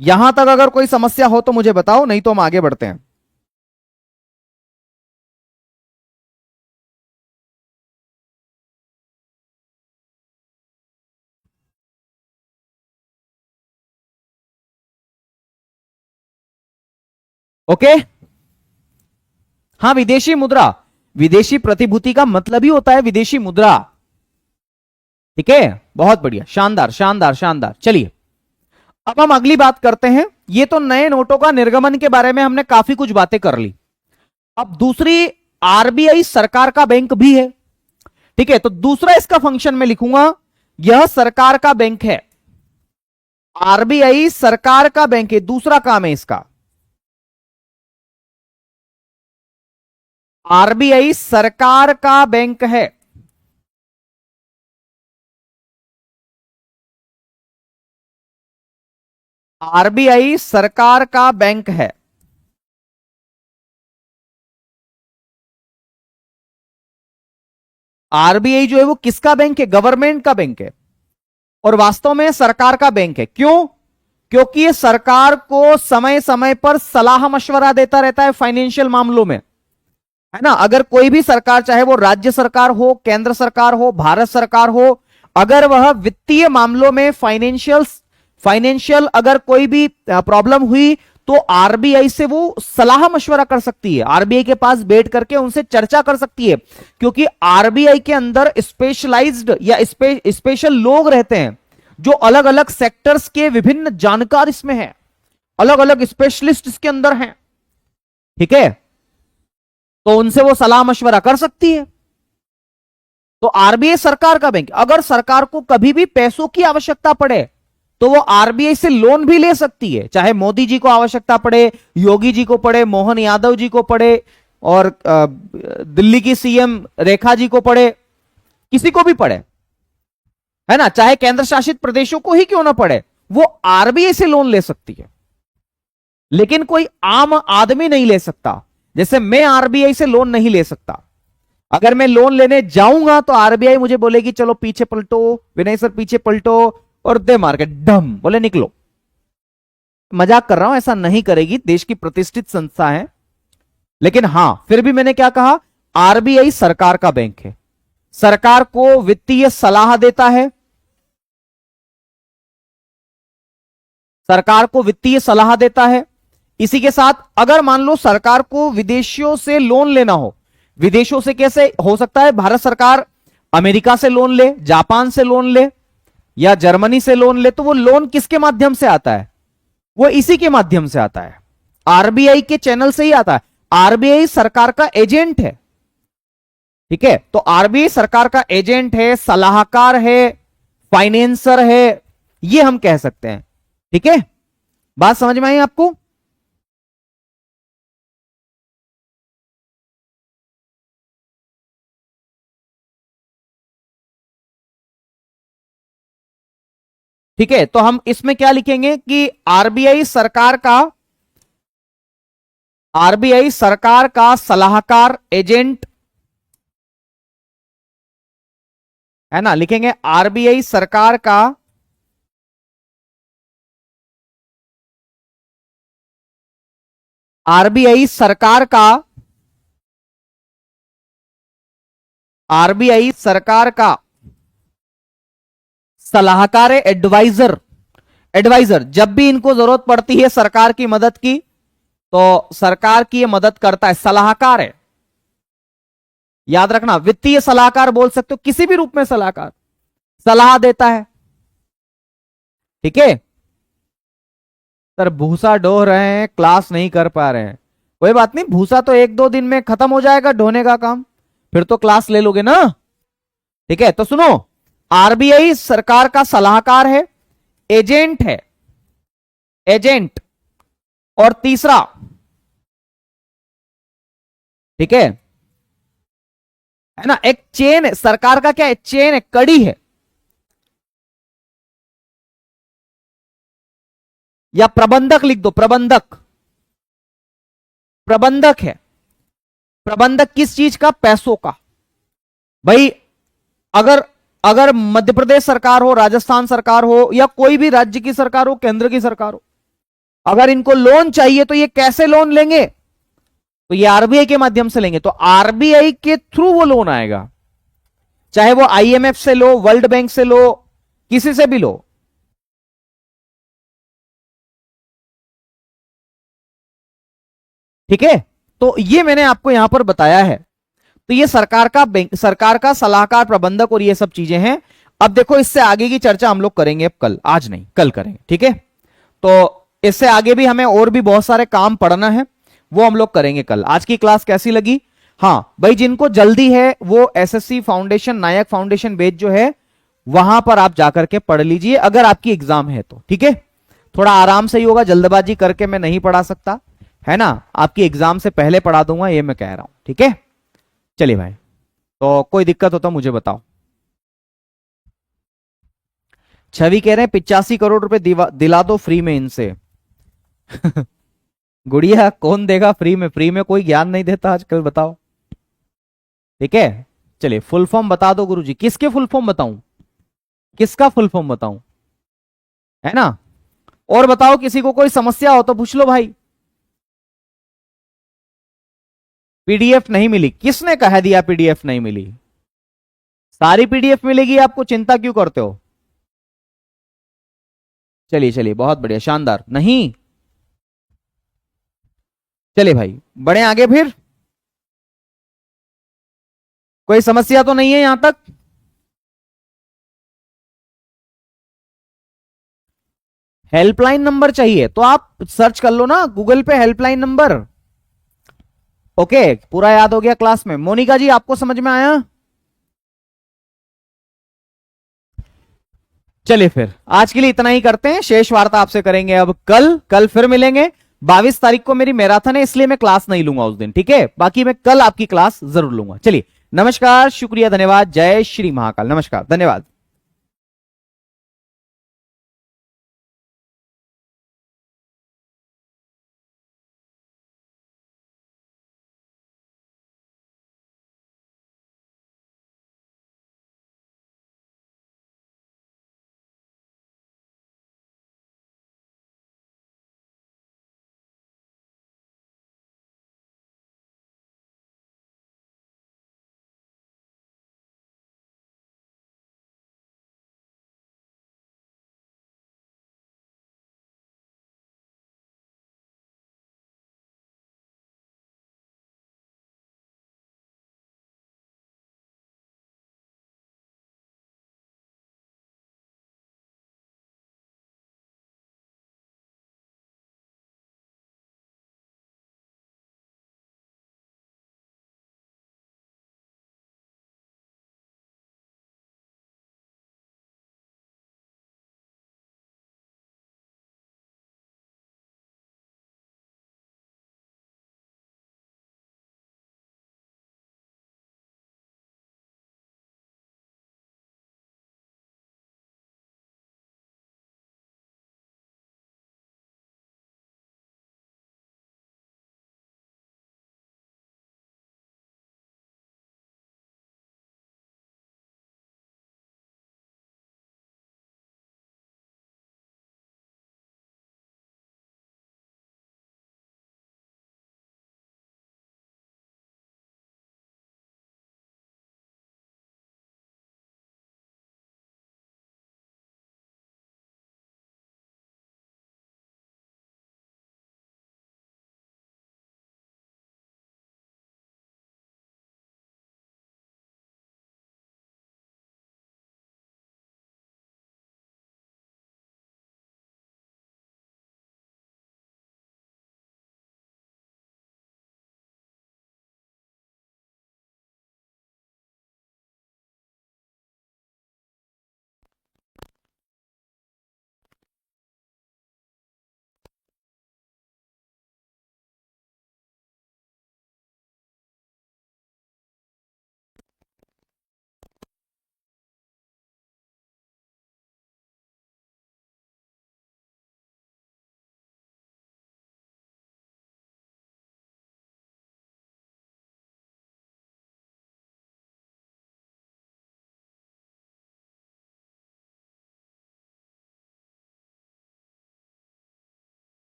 यहां तक अगर कोई समस्या हो तो मुझे बताओ, नहीं तो हम आगे बढ़ते हैं। ओके, हाँ, विदेशी मुद्रा, विदेशी प्रतिभूति का मतलब ही होता है विदेशी मुद्रा, ठीक है? बहुत बढ़िया, शानदार शानदार शानदार। चलिए अब हम अगली बात करते हैं। ये तो नए नोटों का निर्गमन के बारे में हमने काफी कुछ बातें कर ली। अब दूसरी, आरबीआई सरकार का बैंक भी है, ठीक है? तो दूसरा इसका फंक्शन में लिखूंगा, यह सरकार का बैंक है। आरबीआई सरकार का बैंक है, दूसरा काम है इसका। आरबीआई सरकार का बैंक है। आरबीआई सरकार का बैंक है। आरबीआई जो है वो किसका बैंक है? गवर्नमेंट का बैंक है और वास्तव में सरकार का बैंक है। क्यों? क्योंकि ये सरकार को समय समय पर सलाह मशवरा देता रहता है फाइनेंशियल मामलों में, है ना। अगर कोई भी सरकार, चाहे वो राज्य सरकार हो, केंद्र सरकार हो, भारत सरकार हो, अगर वह वित्तीय मामलों में फाइनेंशियल अगर कोई भी प्रॉब्लम हुई तो आरबीआई से वो सलाह मशवरा कर सकती है, आरबीआई के पास बैठ करके उनसे चर्चा कर सकती है। क्योंकि आरबीआई के अंदर स्पेशलाइज्ड या स्पेशल लोग रहते हैं जो अलग अलग सेक्टर्स के विभिन्न जानकार इसमें है, अलग अलग स्पेशलिस्ट इसके अंदर हैं, ठीक है। तो उनसे वो सलाह मशवरा कर सकती है। तो आरबीआई सरकार का बैंक। अगर सरकार को कभी भी पैसों की आवश्यकता पड़े तो वो आरबीआई से लोन भी ले सकती है, चाहे मोदी जी को आवश्यकता पड़े, योगी जी को पड़े, मोहन यादव जी को पड़े, और दिल्ली की सीएम रेखा जी को पड़े, किसी को भी पड़े, है ना, चाहे केंद्र शासित प्रदेशों को ही क्यों ना पड़े, वो आरबीआई से लोन ले सकती है। लेकिन कोई आम आदमी नहीं ले सकता। जैसे मैं आरबीआई से लोन नहीं ले सकता। अगर मैं लोन लेने जाऊंगा तो आरबीआई मुझे बोलेगी चलो पीछे पलटो, विनय सर पीछे पलटो, और दे मार के डम बोले निकलो। मजाक कर रहा हूं, ऐसा नहीं करेगी, देश की प्रतिष्ठित संस्था है। लेकिन हां, फिर भी मैंने क्या कहा, आरबीआई सरकार का बैंक है, सरकार को वित्तीय सलाह देता है, सरकार को वित्तीय सलाह देता है। इसी के साथ अगर मान लो सरकार को विदेशियों से लोन लेना हो, विदेशों से कैसे हो सकता है, भारत सरकार अमेरिका से लोन ले, जापान से लोन ले, या जर्मनी से लोन ले, तो वो लोन किसके माध्यम से आता है? वो इसी के माध्यम से आता है, आरबीआई के चैनल से ही आता है। आरबीआई सरकार का एजेंट है, ठीक है। तो आरबीआई सरकार का एजेंट है, सलाहकार है, फाइनेंसर है, ये हम कह सकते हैं, ठीक है। बात समझ में आई आपको? ठीक है, तो हम इसमें क्या लिखेंगे कि आरबीआई सरकार का सलाहकार एजेंट, है ना, लिखेंगे आरबीआई सरकार का आरबीआई सरकार का आरबीआई सरकार का सलाहकार है, एडवाइजर। एडवाइजर, जब भी इनको जरूरत पड़ती है सरकार की मदद की तो सरकार की ये मदद करता है, सलाहकार है। याद रखना, वित्तीय सलाहकार बोल सकते हो, किसी भी रूप में सलाहकार, सलाह देता है, ठीक है। सर भूसा ढो रहे हैं, क्लास नहीं कर पा रहे हैं, कोई बात नहीं, भूसा तो एक दो दिन में खत्म हो जाएगा ढोने का काम, फिर तो क्लास ले लोगे ना, ठीक है। तो सुनो, आरबीआई सरकार का सलाहकार है, एजेंट है, एजेंट, और तीसरा, ठीक है ना, एक चेन है, सरकार का क्या है, चेन है, कड़ी है, या प्रबंधक लिख दो, प्रबंधक, प्रबंधक है। प्रबंधक किस चीज का? पैसों का। भाई अगर अगर मध्य प्रदेश सरकार हो, राजस्थान सरकार हो, या कोई भी राज्य की सरकार हो, केंद्र की सरकार हो, अगर इनको लोन चाहिए तो ये कैसे लोन लेंगे? तो ये आरबीआई के माध्यम से लेंगे। तो आरबीआई के थ्रू वो लोन आएगा, चाहे वो आईएमएफ से लो, वर्ल्ड बैंक से लो, किसी से भी लो, ठीक है। तो ये मैंने आपको यहां पर बताया है। तो ये सरकार का बैंक, सरकार का सलाहकार, प्रबंधक, और ये सब चीजें हैं। अब देखो, इससे आगे की चर्चा हम लोग करेंगे, अब कल, आज नहीं, कल करेंगे, ठीक है। तो इससे आगे भी हमें और भी बहुत सारे काम पढ़ना है, वो हम लोग करेंगे कल। आज की क्लास कैसी लगी? हाँ भाई, जिनको जल्दी है वो एसएससी फाउंडेशन, नायक फाउंडेशन बैच जो है वहां पर आप जाकर के पढ़ लीजिए, अगर आपकी एग्जाम है तो, ठीक है। थोड़ा आराम से ही होगा, जल्दबाजी करके मैं नहीं पढ़ा सकता, है ना, आपकी एग्जाम से पहले पढ़ा दूंगा, ये मैं कह रहा हूं, ठीक है। चलिए भाई, तो कोई दिक्कत हो तो मुझे बताओ। छवि कह रहे हैं 85 करोड़ रुपए दिला दो फ्री में इनसे। गुड़िया कौन देगा फ्री में? फ्री में कोई ज्ञान नहीं देता आजकल, बताओ, ठीक है। चलिए फुल फॉर्म बता दो गुरुजी। किसके फुल फॉर्म बताऊं? किसका फुल फॉर्म बताऊं? है ना? और बताओ, किसी को कोई समस्या हो तो पूछ लो भाई। पीडीएफ नहीं मिली? किसने कह दिया पीडीएफ नहीं मिली? सारी पीडीएफ मिलेगी आपको, चिंता क्यों करते हो? चलिए चलिए, बहुत बढ़िया, शानदार। नहीं, चलिए भाई बढ़े आगे फिर। कोई समस्या तो नहीं है यहां तक? हेल्पलाइन नंबर चाहिए तो आप सर्च कर लो ना गूगल पे, हेल्पलाइन नंबर। ओके, पूरा याद हो गया क्लास में। मोनिका जी, आपको समझ में आया? चलिए फिर आज के लिए इतना ही करते हैं, शेष वार्ता आपसे करेंगे अब कल। कल फिर मिलेंगे। 22 तारीख को मेरी मैराथन है, इसलिए मैं क्लास नहीं लूंगा उस दिन, ठीक है? बाकी मैं कल आपकी क्लास जरूर लूंगा। चलिए, नमस्कार, शुक्रिया, धन्यवाद, जय श्री महाकाल। नमस्कार, धन्यवाद।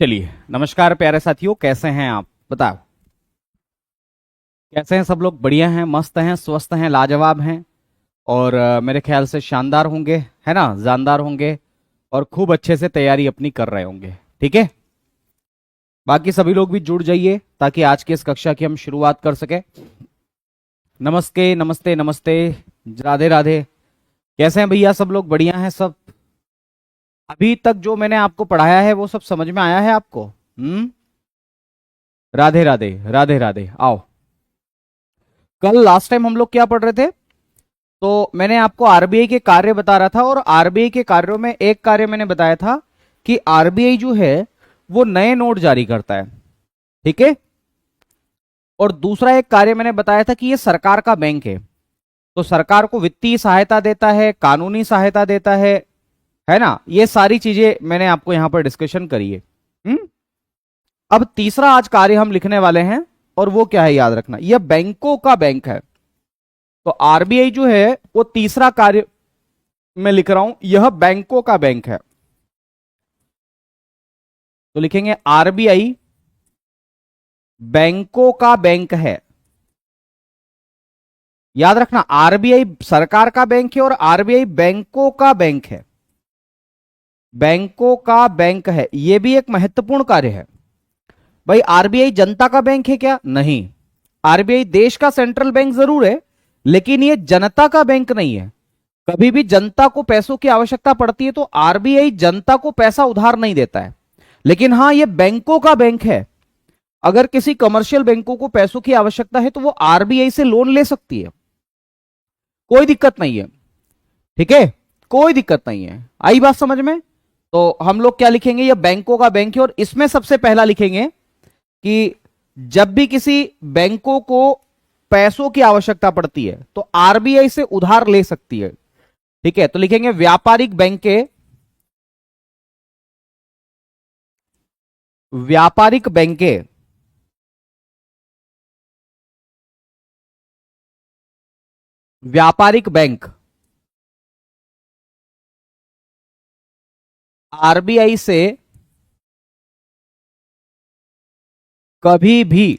चलिए, नमस्कार प्यारे साथियों, कैसे हैं आप? बताओ, कैसे हैं सब लोग? बढ़िया हैं, मस्त हैं, स्वस्थ हैं, लाजवाब हैं, और मेरे ख्याल से शानदार होंगे, है ना? जानदार होंगे, और खूब अच्छे से तैयारी अपनी कर रहे होंगे, ठीक है? बाकी सभी लोग भी जुड़ जाइए ताकि आज की इस कक्षा की हम शुरुआत कर सके। नमस्ते नमस्ते नमस्ते, राधे राधे। कैसे हैं भैया सब लोग? बढ़िया हैं सब? अभी तक जो मैंने आपको पढ़ाया है वो सब समझ में आया है आपको? राधे राधे, राधे राधे। आओ, कल लास्ट टाइम हम लोग क्या पढ़ रहे थे? तो मैंने आपको आरबीआई के कार्य बता रहा था, और आरबीआई के कार्यों में एक कार्य मैंने बताया था कि आरबीआई जो है वो नए नोट जारी करता है, ठीक है। और दूसरा एक कार्य मैंने बताया था कि ये सरकार का बैंक है, तो सरकार को वित्तीय सहायता देता है, कानूनी सहायता देता है ना। ये सारी चीजें मैंने आपको यहां पर डिस्कशन करी है। हम्म। अब तीसरा आज कार्य हम लिखने वाले हैं, और वो क्या है याद रखना, यह बैंकों का बैंक है। तो आरबीआई जो है वो तीसरा कार्य मैं लिख रहा हूं, यह बैंकों का बैंक है। तो लिखेंगे आरबीआई बैंकों का बैंक है। याद रखना, आरबीआई सरकार का बैंक है और आरबीआई बैंकों का बैंक है। बैंकों का बैंक है, यह भी एक महत्वपूर्ण कार्य है। भाई आरबीआई जनता का बैंक है क्या? नहीं। आरबीआई देश का सेंट्रल बैंक जरूर है, लेकिन यह जनता का बैंक नहीं है। कभी भी जनता को पैसों की आवश्यकता पड़ती है तो आरबीआई जनता को पैसा उधार नहीं देता है, लेकिन हां यह बैंकों का बैंक है। अगर किसी कमर्शियल बैंकों को पैसों की आवश्यकता है तो वो आरबीआई से लोन ले सकती है, कोई दिक्कत नहीं है, ठीक है। कोई दिक्कत नहीं है, आई बात समझ में? तो हम लोग क्या लिखेंगे, ये बैंकों का बैंक है, और इसमें सबसे पहला लिखेंगे कि जब भी किसी बैंकों को पैसों की आवश्यकता पड़ती है तो आरबीआई से उधार ले सकती है, ठीक है। तो लिखेंगे व्यापारिक बैंकें, व्यापारिक बैंकें व्यापारिक बैंक आरबीआई से कभी भी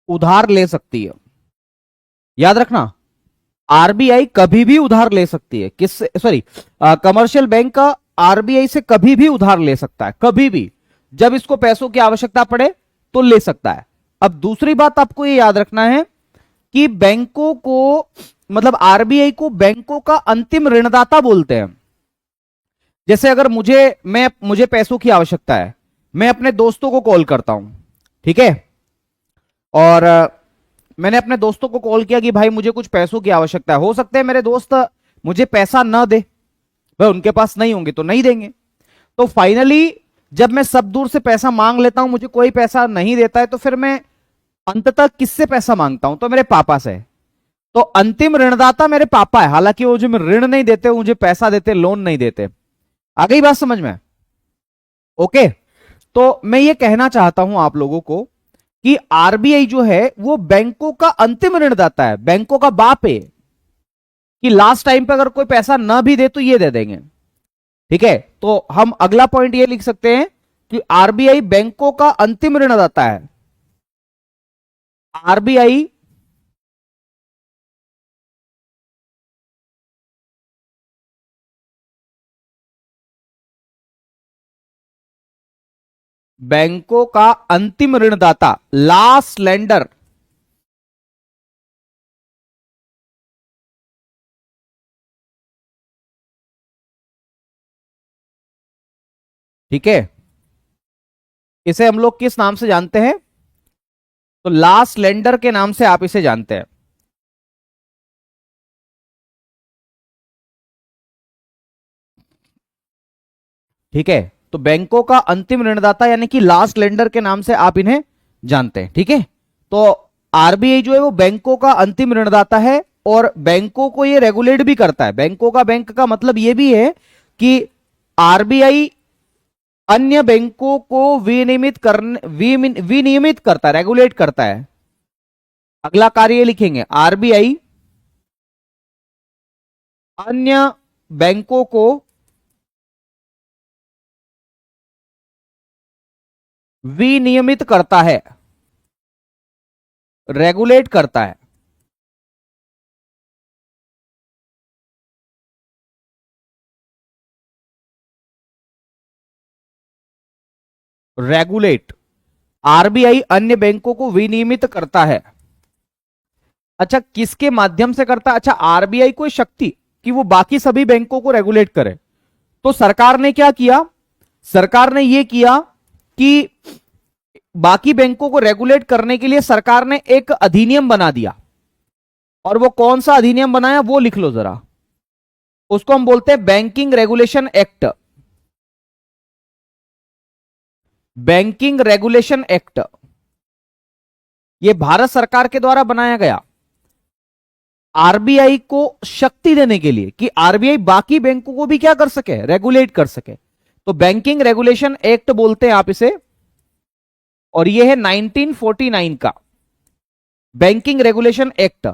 उधार ले सकती है। याद रखना, आरबीआई कभी भी उधार ले सकती है, किससे? सॉरी, कमर्शियल बैंक का आरबीआई से कभी भी उधार ले सकता है, कभी भी। जब इसको पैसों की आवश्यकता पड़े तो ले सकता है। अब दूसरी बात आपको ये याद रखना है कि बैंकों को, मतलब आरबीआई को बैंकों का अंतिम ऋणदाता बोलते हैं। जैसे अगर मुझे पैसों की आवश्यकता है, मैं अपने दोस्तों को कॉल करता हूं, ठीक है। और मैंने अपने दोस्तों को कॉल किया कि भाई मुझे कुछ पैसों की आवश्यकता है। हो सकता है मेरे दोस्त मुझे पैसा ना दे, भाई उनके पास नहीं होंगे तो नहीं देंगे। तो फाइनली जब मैं सब दूर से पैसा मांग लेता हूं, मुझे कोई पैसा नहीं देता है, तो फिर मैं अंततः किससे पैसा मांगता हूं? तो मेरे पापा से। तो अंतिम ऋणदाता मेरे पापा है, हालांकि वो जो ऋण नहीं देते, मुझे पैसा देते, लोन नहीं देते। आ गई बात समझ में? ओके। तो मैं ये कहना चाहता हूं आप लोगों को कि आरबीआई जो है वो बैंकों का अंतिम ऋणदाता है, बैंकों का बाप है, कि लास्ट टाइम पे अगर कोई पैसा ना भी दे तो ये दे देंगे, ठीक है। तो हम अगला पॉइंट ये लिख सकते हैं कि आरबीआई बैंकों का अंतिम ऋणदाता है। आरबीआई बैंकों का अंतिम ऋणदाता, लास्ट लेंडर, ठीक है। इसे हम लोग किस नाम से जानते हैं? तो लास्ट लेंडर के नाम से आप इसे जानते हैं, ठीक है। तो बैंकों का अंतिम ऋणदाता यानी कि लास्ट लेंडर के नाम से आप इन्हें जानते हैं, ठीक है। तो आरबीआई जो है वो बैंकों का अंतिम ऋणदाता है, और बैंकों को ये रेगुलेट भी करता है। बैंकों का बैंक का मतलब ये भी है कि आरबीआई अन्य बैंकों को विनियमित करता है, रेगुलेट करता है। अगला कार्य लिखेंगे, आरबीआई अन्य बैंकों को विनियमित करता है, रेगुलेट करता है। रेगुलेट, आरबीआई अन्य बैंकों को विनियमित करता है। अच्छा, किसके माध्यम से करता है? अच्छा, आरबीआई को शक्ति कि वो बाकी सभी बैंकों को रेगुलेट करे। तो सरकार ने क्या किया? सरकार ने यह किया कि बाकी बैंकों को रेगुलेट करने के लिए सरकार ने एक अधिनियम बना दिया। और वो कौन सा अधिनियम बनाया वो लिख लो जरा। उसको हम बोलते हैं banking regulation act. Banking regulation act ये भारत सरकार के द्वारा बनाया गया आरबीआई को शक्ति देने के लिए कि आरबीआई बाकी बैंकों को भी क्या कर सके? रेगुलेट कर सके। तो बैंकिंग रेगुलेशन एक्ट बोलते हैं आप इसे, और यह है 1949 का बैंकिंग रेगुलेशन एक्ट।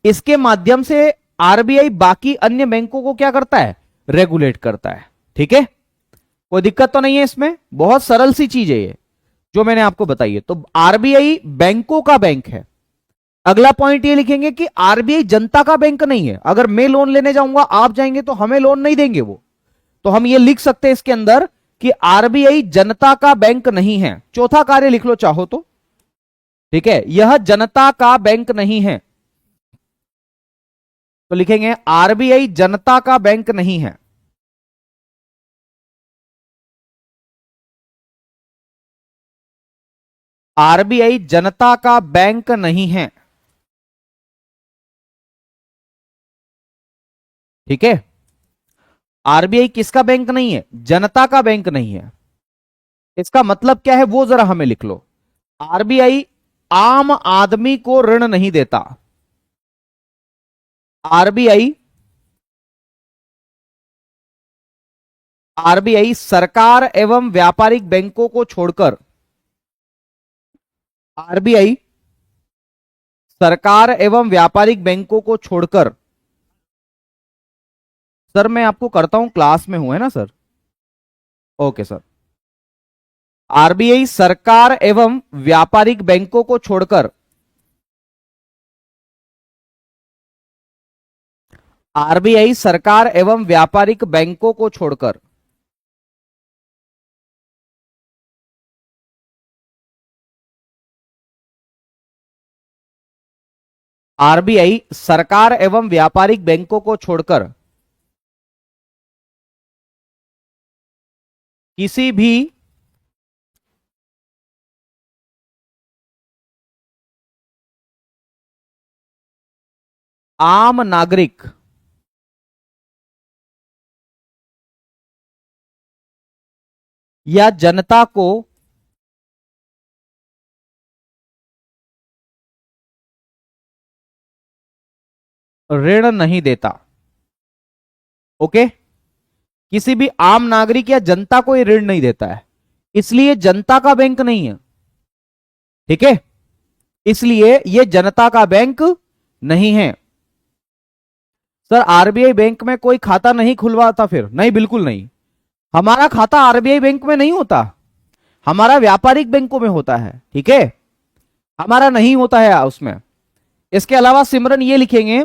इसके माध्यम से आरबीआई बाकी अन्य बैंकों को क्या करता है? रेगुलेट करता है। ठीक है, कोई दिक्कत तो नहीं है इसमें, बहुत सरल सी चीज है ये जो मैंने आपको बताई है। तो आरबीआई बैंकों का बैंक है। अगला पॉइंट ये लिखेंगे कि आरबीआई जनता का बैंक नहीं है। अगर मैं लोन लेने जाऊंगा, आप जाएंगे तो हमें लोन नहीं देंगे वो। तो हम ये लिख सकते हैं इसके अंदर कि आरबीआई जनता का बैंक नहीं है। चौथा कार्य लिख लो चाहो तो। ठीक है, यह जनता का बैंक नहीं है। तो लिखेंगे आरबीआई जनता का बैंक नहीं है। आरबीआई जनता का बैंक नहीं है। ठीक है, आरबीआई किसका बैंक नहीं है? जनता का बैंक नहीं है। इसका मतलब क्या है वो जरा हमें लिख लो। आरबीआई आम आदमी को ऋण नहीं देता। आरबीआई आरबीआई सरकार एवं व्यापारिक बैंकों को छोड़कर, आरबीआई सरकार एवं व्यापारिक बैंकों को छोड़कर, सर मैं आपको करता हूं, क्लास में हूं है ना सर? Okay sir. आरबीआई सरकार एवं व्यापारिक बैंकों को छोड़कर, आरबीआई सरकार एवं व्यापारिक बैंकों को छोड़कर आरबीआई सरकार एवं व्यापारिक बैंकों को छोड़कर किसी भी आम नागरिक या जनता को ऋण नहीं देता। ओके, किसी भी आम नागरिक या जनता को ये ऋण नहीं देता है, इसलिए जनता का बैंक नहीं है। ठीक है, इसलिए ये जनता का बैंक नहीं है। सर आरबीआई बैंक में कोई खाता नहीं खुलवाता? फिर नहीं, बिल्कुल नहीं। हमारा खाता आरबीआई बैंक में नहीं होता, हमारा व्यापारिक बैंकों में होता है। ठीक है, हमारा नहीं होता है उसमें। इसके अलावा सिमरन ये लिखेंगे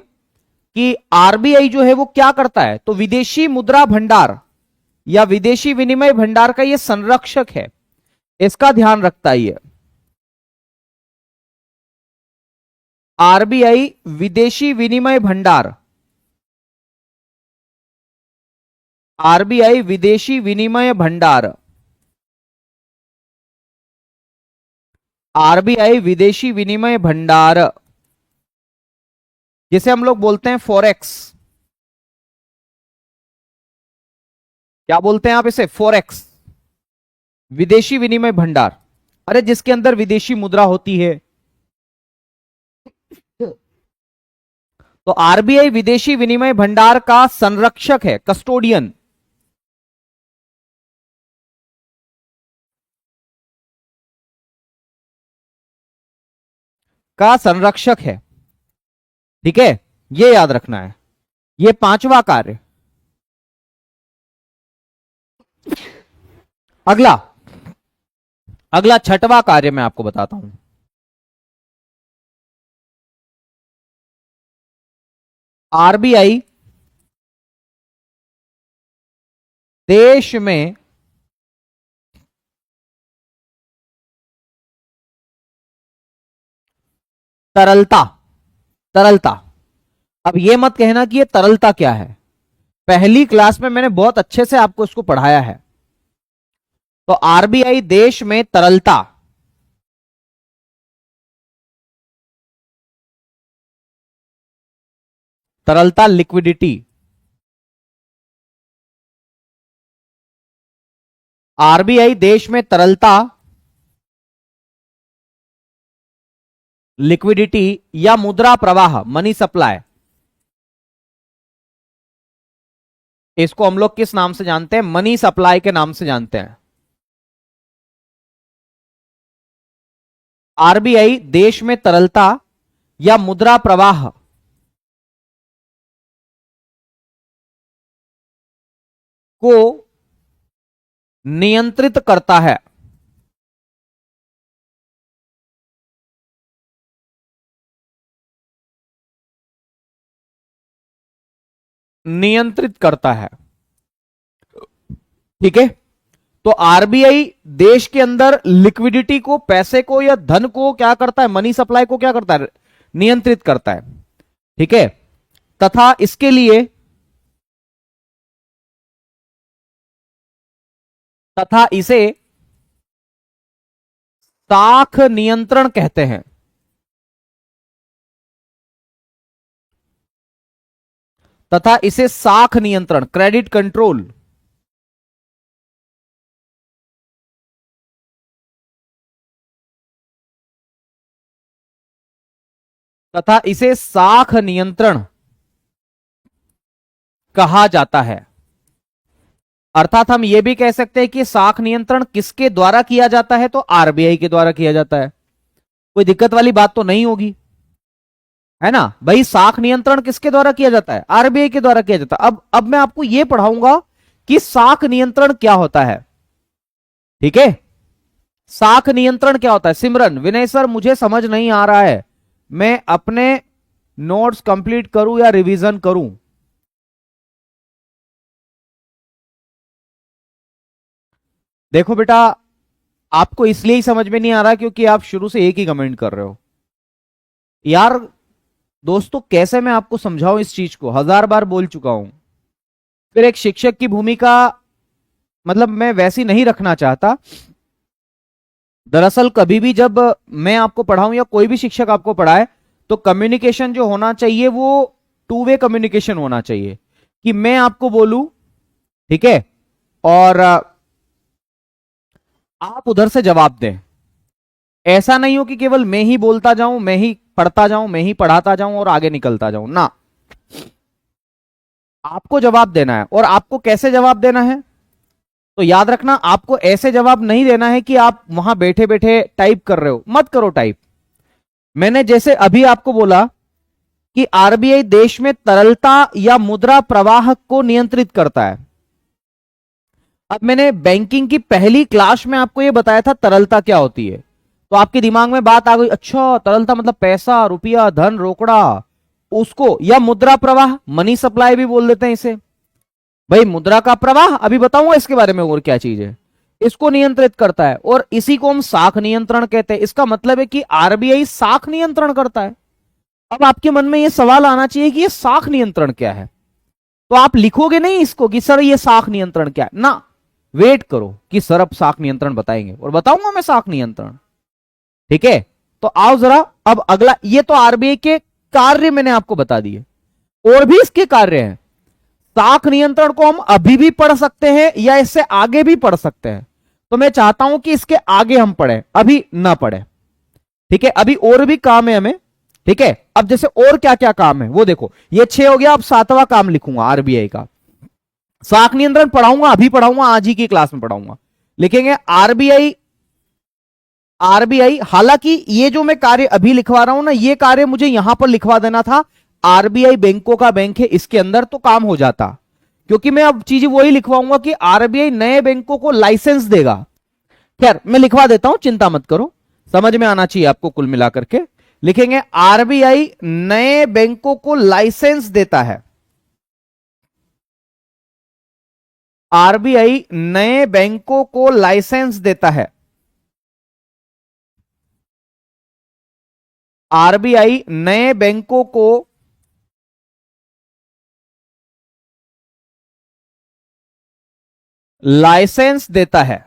कि आरबीआई जो है वो क्या करता है? तो विदेशी मुद्रा भंडार या विदेशी विनिमय भंडार का ये संरक्षक है, इसका ध्यान रखता है ये। आरबीआई विदेशी विनिमय भंडार, आरबीआई विदेशी विनिमय भंडार, आरबीआई विदेशी विनिमय भंडार जिसे हम लोग बोलते हैं फॉरेक्स। क्या बोलते हैं आप इसे? फॉरेक्स, विदेशी विनिमय भंडार। अरे जिसके अंदर विदेशी मुद्रा होती है। तो आरबीआई विदेशी विनिमय भंडार का संरक्षक है, कस्टोडियन। का संरक्षक है। ठीक है, ये याद रखना है। ये पांचवा कार्य। अगला अगला छठवां कार्य मैं आपको बताता हूं। आरबीआई देश में तरलता, तरलता। अब ये मत कहना कि ये तरलता क्या है, पहली क्लास में मैंने बहुत अच्छे से आपको इसको पढ़ाया है। तो आरबीआई देश में तरलता, तरलता लिक्विडिटी, आरबीआई देश में तरलता, लिक्विडिटी या मुद्रा प्रवाह, मनी सप्लाई, इसको हम लोग किस नाम से जानते हैं, मनी सप्लाई के नाम से जानते हैं। आरबीआई देश में तरलता या मुद्रा प्रवाह को नियंत्रित करता है, नियंत्रित करता है। ठीक है, तो आरबीआई देश के अंदर लिक्विडिटी को, पैसे को या धन को क्या करता है, मनी सप्लाई को क्या करता है, नियंत्रित करता है। ठीक है, तथा इसके लिए, तथा इसे साख नियंत्रण कहते हैं। तथा इसे साख नियंत्रण, क्रेडिट कंट्रोल, तथा इसे साख नियंत्रण कहा जाता है। अर्थात हम यह भी कह सकते हैं कि साख नियंत्रण किसके द्वारा किया जाता है, तो आरबीआई के द्वारा किया जाता है। कोई दिक्कत वाली बात तो नहीं होगी, है ना भाई। साख नियंत्रण किसके द्वारा किया जाता है, आरबीआई के द्वारा किया जाता है। अब मैं आपको यह पढ़ाऊंगा कि साख नियंत्रण क्या होता है। ठीक है, साख नियंत्रण क्या होता है। सिमरन, विनय सर मुझे समझ नहीं आ रहा है, मैं अपने नोट्स कंप्लीट करूं या रिवीजन करूं। देखो बेटा, आपको इसलिए ही समझ में नहीं आ रहा क्योंकि आप शुरू से एक ही कमेंट कर रहे हो यार। दोस्तों कैसे मैं आपको समझाऊं इस चीज को, हजार बार बोल चुका हूं। फिर एक शिक्षक की भूमिका मतलब मैं वैसी नहीं रखना चाहता। दरअसल कभी भी जब मैं आपको पढ़ाऊं या कोई भी शिक्षक आपको पढ़ाए, तो कम्युनिकेशन जो होना चाहिए वो टू वे कम्युनिकेशन होना चाहिए, कि मैं आपको बोलूं, ठीक है, और आप उधर से जवाब दें। ऐसा नहीं हो कि केवल मैं ही बोलता जाऊं, मैं ही पढ़ता जाऊं, मैं ही पढ़ाता जाऊं और आगे निकलता जाऊं ना। आपको जवाब देना है, और आपको कैसे जवाब देना है, तो याद रखना, आपको ऐसे जवाब नहीं देना है कि आप वहां बैठे बैठे टाइप कर रहे हो, मत करो टाइप। मैंने जैसे अभी आपको बोला कि आरबीआई देश में तरलता या मुद्रा प्रवाह को नियंत्रित करता है। अब मैंने बैंकिंग की पहली क्लास में आपको यह बताया था तरलता क्या होती है, तो आपके दिमाग में बात आ गई, अच्छा तरलता मतलब पैसा, रुपया, धन, रोकड़ा, उसको, या मुद्रा प्रवाह, मनी सप्लाई भी बोल देते हैं इसे। भाई मुद्रा का प्रवाह अभी बताऊंगा इसके बारे में और क्या चीज है, इसको नियंत्रित करता है, और इसी को हम साख नियंत्रण कहते हैं। इसका मतलब है कि आरबीआई साख नियंत्रण करता है। अब आपके मन में यह सवाल आना चाहिए कि यह साख नियंत्रण क्या है, तो आप लिखोगे नहीं इसको कि सर ये साख नियंत्रण क्या है ना, वेट करो कि सर अब साख नियंत्रण बताएंगे, और बताऊंगा मैं साख नियंत्रण। ठीक है, तो आओ जरा अब अगला, ये तो आरबीआई के कार्य मैंने आपको बता दिए, और भी इसके कार्य हैं। साख नियंत्रण को हम अभी भी पढ़ सकते हैं या इससे आगे भी पढ़ सकते हैं, तो मैं चाहता हूं कि इसके आगे हम पढ़ें, अभी ना पढ़े। ठीक है, अभी और भी काम है हमें। ठीक है, अब जैसे और क्या क्या काम है वो देखो, ये 6 हो गया, अब 7वां काम लिखूंगा आरबीआई का। साख नियंत्रण पढ़ाऊंगा, अभी पढ़ाऊंगा, आज ही की क्लास में पढ़ाऊंगा। लिखेंगे आरबीआई, आरबीआई, हालांकि ये जो मैं कार्य अभी लिखवा रहा हूं ना, ये कार्य मुझे यहां पर लिखवा देना था, आरबीआई बैंकों का बैंक है इसके अंदर, तो काम हो जाता। क्योंकि मैं अब चीज वही लिखवाऊंगा कि आरबीआई नए बैंकों को लाइसेंस देगा। खैर मैं लिखवा देता हूं, चिंता मत करो, समझ में आना चाहिए आपको कुल मिलाकर के। लिखेंगे आरबीआई नए बैंकों को लाइसेंस देता है, आरबीआई नए बैंकों को लाइसेंस देता है। आरबीआई नए बैंकों को लाइसेंस देता है।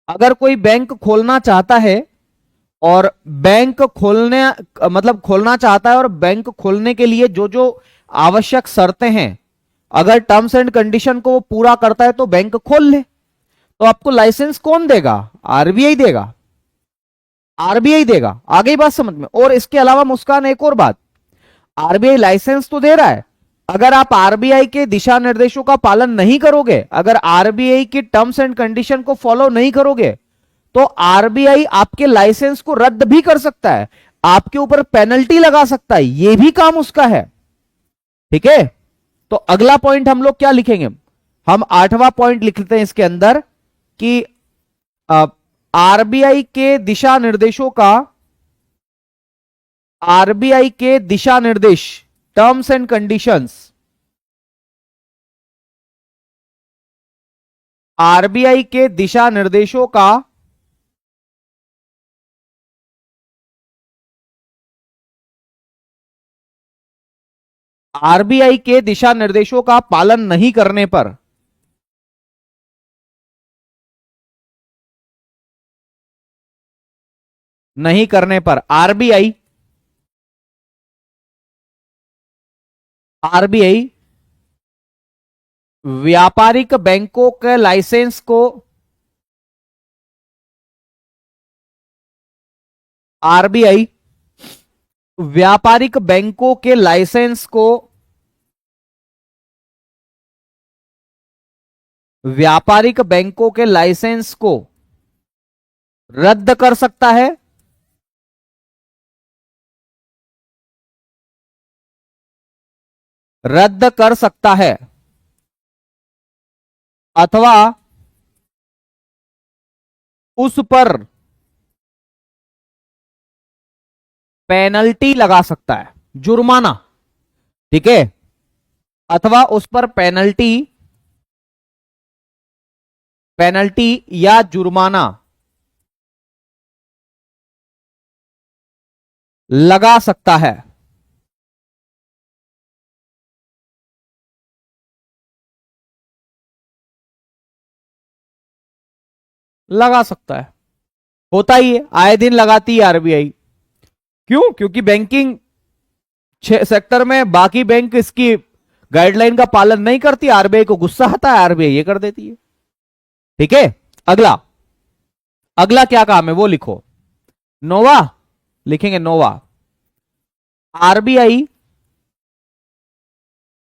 अगर कोई बैंक खोलना चाहता है और बैंक खोलने मतलब खोलना चाहता है और बैंक खोलने के लिए जो जो आवश्यक शर्तें हैं, अगर टर्म्स एंड कंडीशन को वो पूरा करता है तो बैंक खोल ले। तो आपको लाइसेंस कौन देगा? आरबीआई देगा। आरबीआई देगा। आ गई बात समझ में? और इसके अलावा मुस्कान एक और बात, आरबीआई लाइसेंस तो दे रहा है, अगर आप आरबीआई के दिशा निर्देशों का पालन नहीं करोगे, अगर आरबीआई की टर्म्स एंड कंडीशन को फॉलो नहीं करोगे, तो आरबीआई आपके लाइसेंस को रद्द भी कर सकता है, आपके ऊपर पेनल्टी लगा सकता है, यह भी काम उसका है। ठीक है, तो अगला पॉइंट हम लोग क्या लिखेंगे? हम 8वां पॉइंट लिखते हैं इसके अंदर कि आरबीआई के दिशा निर्देशों का, आरबीआई के दिशा निर्देश, टर्म्स एंड कंडीशंस, आरबीआई के दिशा निर्देशों का आरबीआई के दिशा निर्देशों का पालन नहीं करने पर आरबीआई व्यापारिक बैंकों के लाइसेंस को, आरबीआई व्यापारिक बैंकों के लाइसेंस को, व्यापारिक बैंकों के लाइसेंस को रद्द कर सकता है, रद्द कर सकता है, अथवा उस पर पेनल्टी लगा सकता है, जुर्माना। ठीक है, अथवा उस पर पेनल्टी, पेनल्टी या जुर्माना लगा सकता है। लगा सकता है, होता ही है, आए दिन लगाती है आरबीआई। क्यों? क्योंकि बैंकिंग सेक्टर में बाकी बैंक इसकी गाइडलाइन का पालन नहीं करती, आरबीआई को गुस्सा आता है, आरबीआई ये कर देती है। ठीक है, अगला, अगला क्या काम है वो लिखो, नोवा लिखेंगे, नोवा। आरबीआई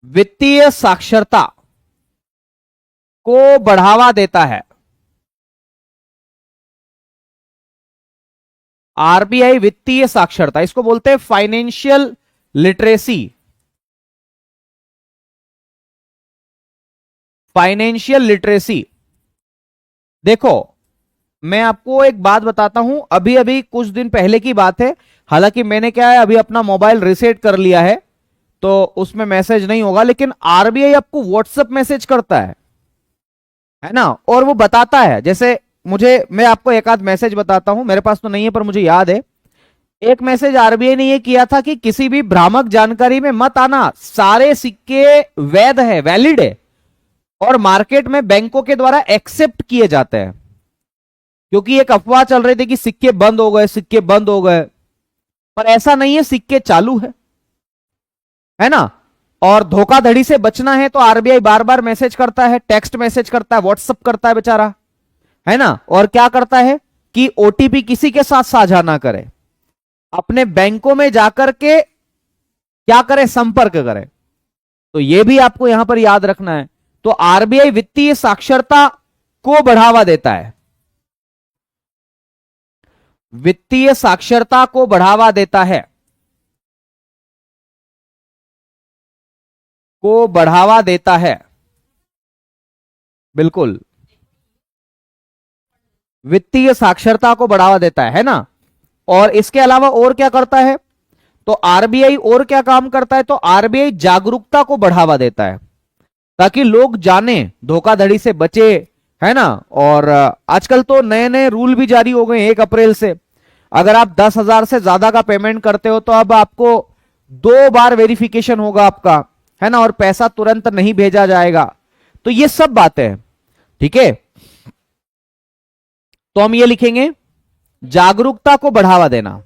वित्तीय साक्षरता को बढ़ावा देता है। आरबीआई वित्तीय साक्षरता, इसको बोलते हैं फाइनेंशियल लिटरेसी, फाइनेंशियल लिटरेसी। देखो, मैं आपको एक बात बताता हूं, अभी अभी कुछ दिन पहले की बात है, हालांकि मैंने क्या है अभी अपना मोबाइल रीसेट कर लिया है तो उसमें मैसेज नहीं होगा, लेकिन आरबीआई आपको व्हाट्सएप मैसेज करता है ना, और वो बताता है, जैसे मुझे, मैं आपको एक आध मैसेज बताता हूं, मेरे पास तो नहीं है पर मुझे याद है, एक मैसेज आरबीआई ने ये किया था कि किसी भी भ्रामक जानकारी में मत आना, सारे सिक्के वैध है, वैलिड है, और मार्केट में बैंकों के द्वारा एक्सेप्ट किए जाते हैं। क्योंकि एक अफवाह चल रही थी कि सिक्के बंद हो गए, सिक्के बंद हो गए, पर ऐसा नहीं है, सिक्के चालू है ना। और धोखाधड़ी से बचना है तो आरबीआई बार बार मैसेज करता है, टेक्स्ट मैसेज करता है, व्हाट्सएप करता है बेचारा, है ना। और क्या करता है कि ओटीपी किसी के साथ साझा ना करे, अपने बैंकों में जाकर के क्या करे, संपर्क करे। तो यह भी आपको यहां पर याद रखना है। तो आरबीआई वित्तीय साक्षरता को बढ़ावा देता है, वित्तीय साक्षरता को बढ़ावा देता है, को बढ़ावा देता है, बिल्कुल, वित्तीय साक्षरता को बढ़ावा देता है ना। और इसके अलावा और क्या करता है, तो आरबीआई और क्या काम करता है, तो आरबीआई जागरूकता को बढ़ावा देता है ताकि लोग जाने, धोखाधड़ी से बचे, है ना। और आजकल तो नए नए रूल भी जारी हो गए 1 अप्रैल से। अगर आप 10,000 से ज्यादा का पेमेंट करते हो तो अब आपको 2 बार वेरिफिकेशन होगा आपका, है ना, और पैसा तुरंत नहीं भेजा जाएगा। तो ये सब बातें हैं, ठीक है। तो हम ये लिखेंगे जागरूकता को बढ़ावा देना।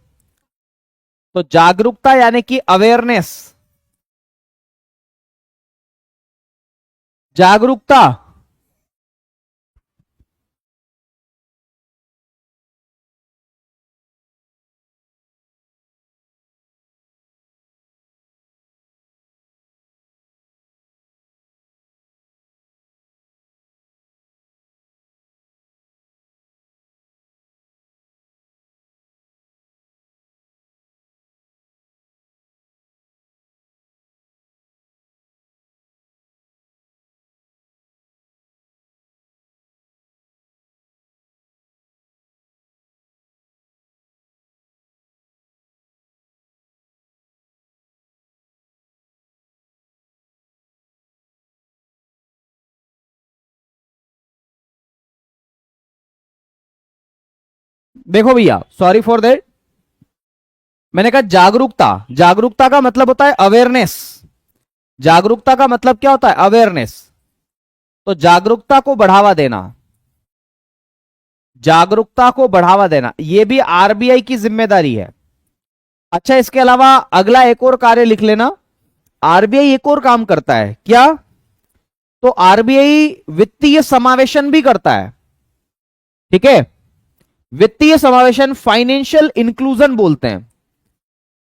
तो जागरूकता यानी कि अवेयरनेस, जागरूकता देखो भैया, सॉरी फॉर दैट, मैंने कहा जागरूकता, जागरूकता का मतलब होता है अवेयरनेस। जागरूकता का मतलब क्या होता है? अवेयरनेस। तो जागरूकता को बढ़ावा देना, जागरूकता को बढ़ावा देना, यह भी आरबीआई की जिम्मेदारी है। अच्छा, इसके अलावा अगला एक और कार्य लिख लेना, आरबीआई एक और काम करता है। क्या? तो आरबीआई वित्तीय समावेशन भी करता है, ठीक है। वित्तीय समावेशन, फाइनेंशियल इंक्लूजन बोलते हैं।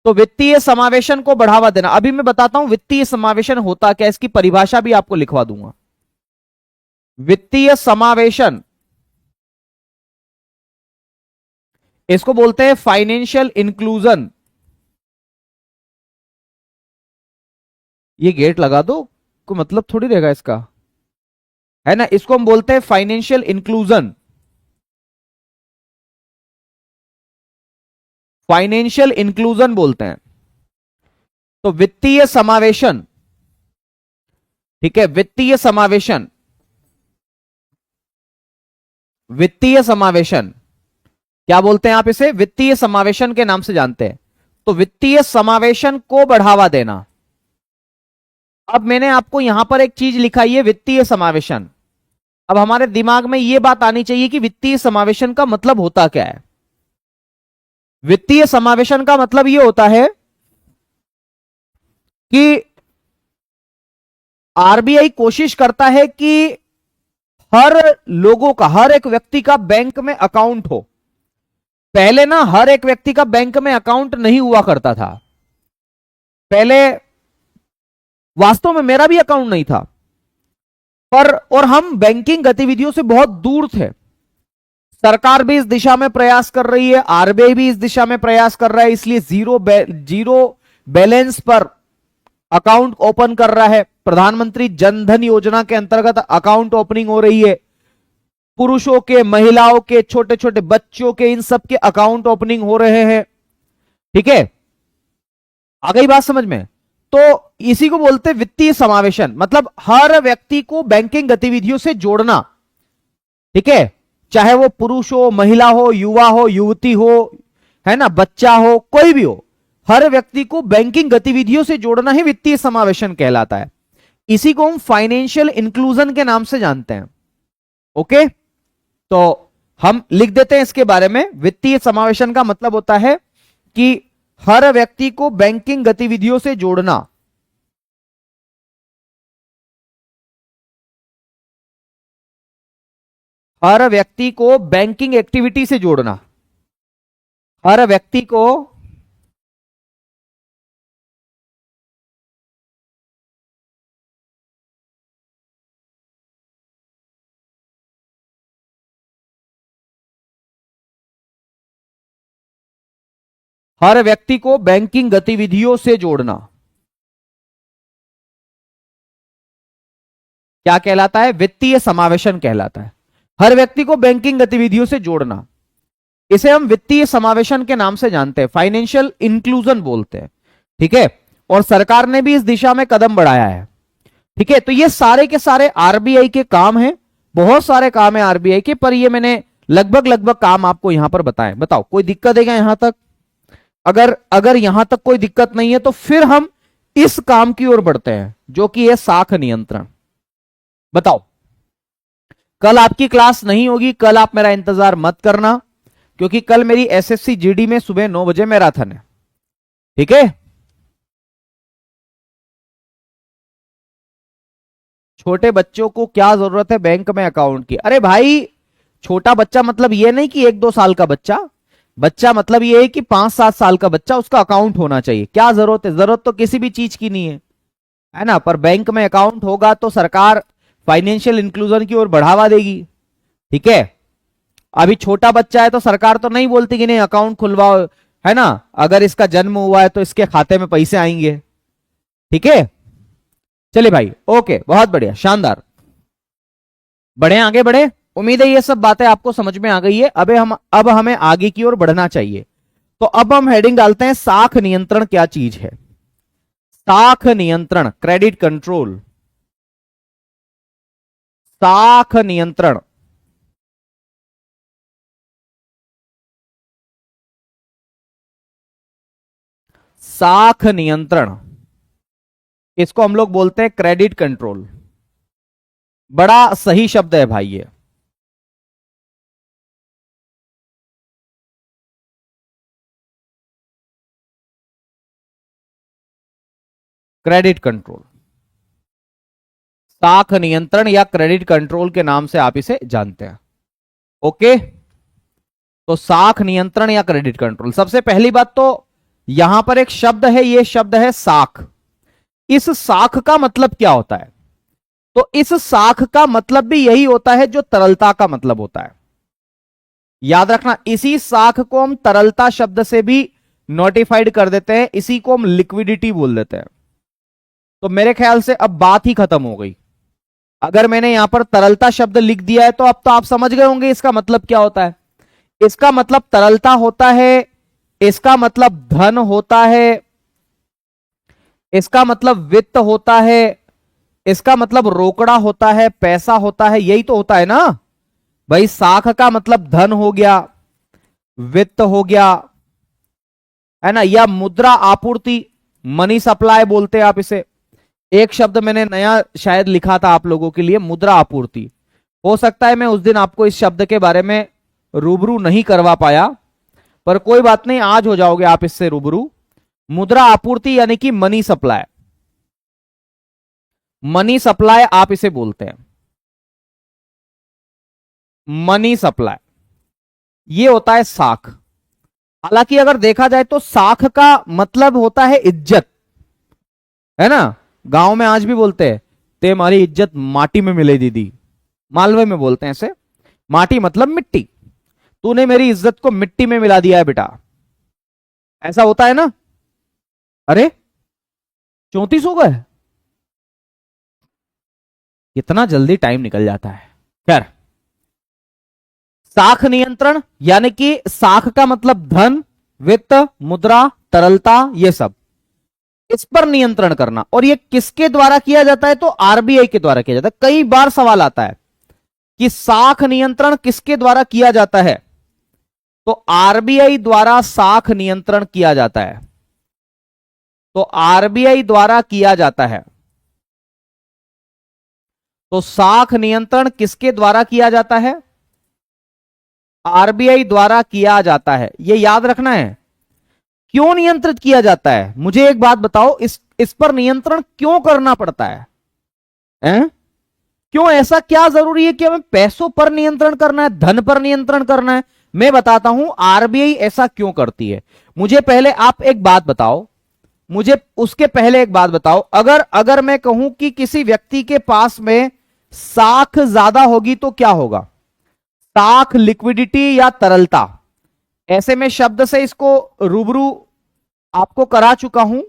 तो वित्तीय समावेशन को बढ़ावा देना, अभी मैं बताता हूं वित्तीय समावेशन होता क्या, इसकी परिभाषा भी आपको लिखवा दूंगा। वित्तीय समावेशन, इसको बोलते हैं फाइनेंशियल इंक्लूजन। ये गेट लगा दो, कोई मतलब थोड़ी रहेगा इसका, है ना। इसको हम बोलते हैं फाइनेंशियल इंक्लूजन, फाइनेंशियल इंक्लूजन बोलते हैं। तो वित्तीय समावेशन, ठीक है, वित्तीय समावेशन, वित्तीय समावेशन क्या बोलते हैं आप इसे? वित्तीय समावेशन के नाम से जानते हैं। तो वित्तीय समावेशन को बढ़ावा देना। अब मैंने आपको यहां पर एक चीज लिखाई है, वित्तीय समावेशन। अब हमारे दिमाग में यह बात आनी चाहिए कि वित्तीय समावेशन का मतलब होता क्या है। वित्तीय समावेशन का मतलब यह होता है कि आरबीआई कोशिश करता है कि हर लोगों का, हर एक व्यक्ति का बैंक में अकाउंट हो। पहले ना हर एक व्यक्ति का बैंक में अकाउंट नहीं हुआ करता था। पहले वास्तव में मेरा भी अकाउंट नहीं था, पर और हम बैंकिंग गतिविधियों से बहुत दूर थे। सरकार भी इस दिशा में प्रयास कर रही है, आरबीआई भी इस दिशा में प्रयास कर रहा है, इसलिए जीरो बैलेंस पर अकाउंट ओपन कर रहा है। प्रधानमंत्री जन धन योजना के अंतर्गत अकाउंट ओपनिंग हो रही है। पुरुषों के, महिलाओं के, छोटे छोटे बच्चों के, इन सब के अकाउंट ओपनिंग हो रहे हैं, ठीक है। आ गई बात समझ में? तो इसी को बोलते हैं वित्तीय समावेशन, मतलब हर व्यक्ति को बैंकिंग गतिविधियों से जोड़ना, ठीक है। चाहे वो पुरुष हो, महिला हो, युवा हो, युवती हो, है ना, बच्चा हो, कोई भी हो, हर व्यक्ति को बैंकिंग गतिविधियों से जोड़ना ही वित्तीय समावेशन कहलाता है। इसी को हम फाइनेंशियल इंक्लूजन के नाम से जानते हैं। ओके, तो हम लिख देते हैं इसके बारे में। वित्तीय समावेशन का मतलब होता है कि हर व्यक्ति को बैंकिंग गतिविधियों से जोड़ना। हर व्यक्ति को बैंकिंग एक्टिविटी से जोड़ना। हर व्यक्ति को हर व्यक्ति को बैंकिंग गतिविधियों से जोड़ना क्या कहलाता है? वित्तीय समावेशन कहलाता है। हर व्यक्ति को बैंकिंग गतिविधियों से जोड़ना, इसे हम वित्तीय समावेशन के नाम से जानते हैं, फाइनेंशियल इंक्लूजन बोलते हैं, ठीक है। और सरकार ने भी इस दिशा में कदम बढ़ाया है, ठीक है। तो ये सारे के सारे आरबीआई के काम हैं, बहुत सारे काम है आरबीआई के, पर ये मैंने लगभग लगभग काम आपको यहां पर बताएं। बताओ कोई दिक्कत है क्या यहां तक? अगर अगर यहां तक कोई दिक्कत नहीं है तो फिर हम इस काम की ओर बढ़ते हैं जो कि है साख नियंत्रण। बताओ, कल आपकी क्लास नहीं होगी, कल आप मेरा इंतजार मत करना, क्योंकि कल मेरी एसएससी जीडी में सुबह 9 बजे मैराथन है। ठीक है? छोटे बच्चों को क्या जरूरत है बैंक में अकाउंट की? अरे भाई, छोटा बच्चा मतलब ये नहीं कि 1-2 साल का बच्चा, बच्चा मतलब ये है कि 5-7 साल का बच्चा, उसका अकाउंट होना चाहिए। क्या जरूरत है? जरूरत तो किसी भी चीज की नहीं है ना? पर बैंक में अकाउंट होगा तो सरकार फाइनेंशियल इंक्लूजन की ओर बढ़ावा देगी। ठीक है? अभी छोटा बच्चा है तो सरकार तो नहीं बोलती कि नहीं अकाउंट खुलवाओ, है ना? अगर इसका जन्म हुआ है तो इसके खाते में पैसे आएंगे। ठीक है? चलिए भाई, ओके, बहुत बढ़िया, शानदार। बढ़े, आगे बढ़े। उम्मीद है ये सब बातें आपको समझ में आ गई है। अब हमें आगे की ओर बढ़ना चाहिए। तो अब हम हेडिंग डालते हैं साख नियंत्रण क्या चीज है। साख नियंत्रण, क्रेडिट कंट्रोल। साख नियंत्रण, साख नियंत्रण, इसको हम लोग बोलते हैं क्रेडिट कंट्रोल। बड़ा सही शब्द है भाई ये। क्रेडिट कंट्रोल, साख नियंत्रण या क्रेडिट कंट्रोल के नाम से आप इसे जानते हैं। ओके, तो साख नियंत्रण या क्रेडिट कंट्रोल। सबसे पहली बात तो यहां पर एक शब्द है, यह शब्द है साख। इस साख का मतलब क्या होता है? तो इस साख का मतलब भी यही होता है जो तरलता का मतलब होता है। याद रखना, इसी साख को हम तरलता शब्द से भी नोटिफाइड कर देते हैं, इसी को हम लिक्विडिटी बोल देते हैं। तो मेरे ख्याल से अब बात ही खत्म हो गई। अगर मैंने यहां पर तरलता शब्द लिख दिया है तो अब तो आप समझ गए होंगे इसका मतलब क्या होता है। इसका मतलब तरलता होता है, इसका मतलब धन होता है, इसका मतलब वित्त होता है, इसका मतलब रोकड़ा होता है, पैसा होता है। यही तो होता है ना भाई। साख का मतलब धन हो गया, वित्त हो गया, है ना, या मुद्रा आपूर्ति, मनी सप्लाई बोलते हैं आप इसे। एक शब्द मैंने नया शायद लिखा था आप लोगों के लिए, मुद्रा आपूर्ति। हो सकता है मैं उस दिन आपको इस शब्द के बारे में रूबरू नहीं करवा पाया, पर कोई बात नहीं, आज हो जाओगे आप इससे रूबरू। मुद्रा आपूर्ति यानी कि मनी सप्लाई, मनी सप्लाई आप इसे बोलते हैं। मनी सप्लाई ये होता है साख। हालांकि अगर देखा जाए तो साख का मतलब होता है इज्जत, है ना? गांव में आज भी बोलते हैं, ते हमारी इज्जत माटी में मिले दीदी। मालवे में बोलते हैं ऐसे, माटी मतलब मिट्टी। तूने मेरी इज्जत को मिट्टी में मिला दिया है बेटा, ऐसा होता है ना? अरे 34 हो गए, कितना जल्दी टाइम निकल जाता है। खैर, साख नियंत्रण यानी कि साख का मतलब धन, वित्त, मुद्रा, तरलता, ये सब, इस पर नियंत्रण करना। और ये किसके द्वारा किया जाता है? तो आरबीआई के द्वारा किया जाता है। कई बार सवाल आता है कि साख नियंत्रण किसके द्वारा किया जाता है? तो आरबीआई द्वारा साख नियंत्रण किया जाता है। तो आरबीआई द्वारा किया जाता है। तो साख नियंत्रण किसके द्वारा किया जाता है? आरबीआई द्वारा किया जाता है। यह याद रखना है। क्यों नियंत्रित किया जाता है? मुझे एक बात बताओ, इस पर नियंत्रण क्यों करना पड़ता है? क्यों? ऐसा क्या जरूरी है कि हमें पैसों पर नियंत्रण करना है, धन पर नियंत्रण करना है? मैं बताता हूं आरबीआई ऐसा क्यों करती है। मुझे पहले आप एक बात बताओ, मुझे उसके पहले एक बात बताओ, अगर मैं कहूं कि किसी व्यक्ति के पास में साख ज्यादा होगी तो क्या होगा? साख लिक्विडिटी या तरलता, ऐसे में शब्द से इसको रूबरू आपको करा चुका हूं।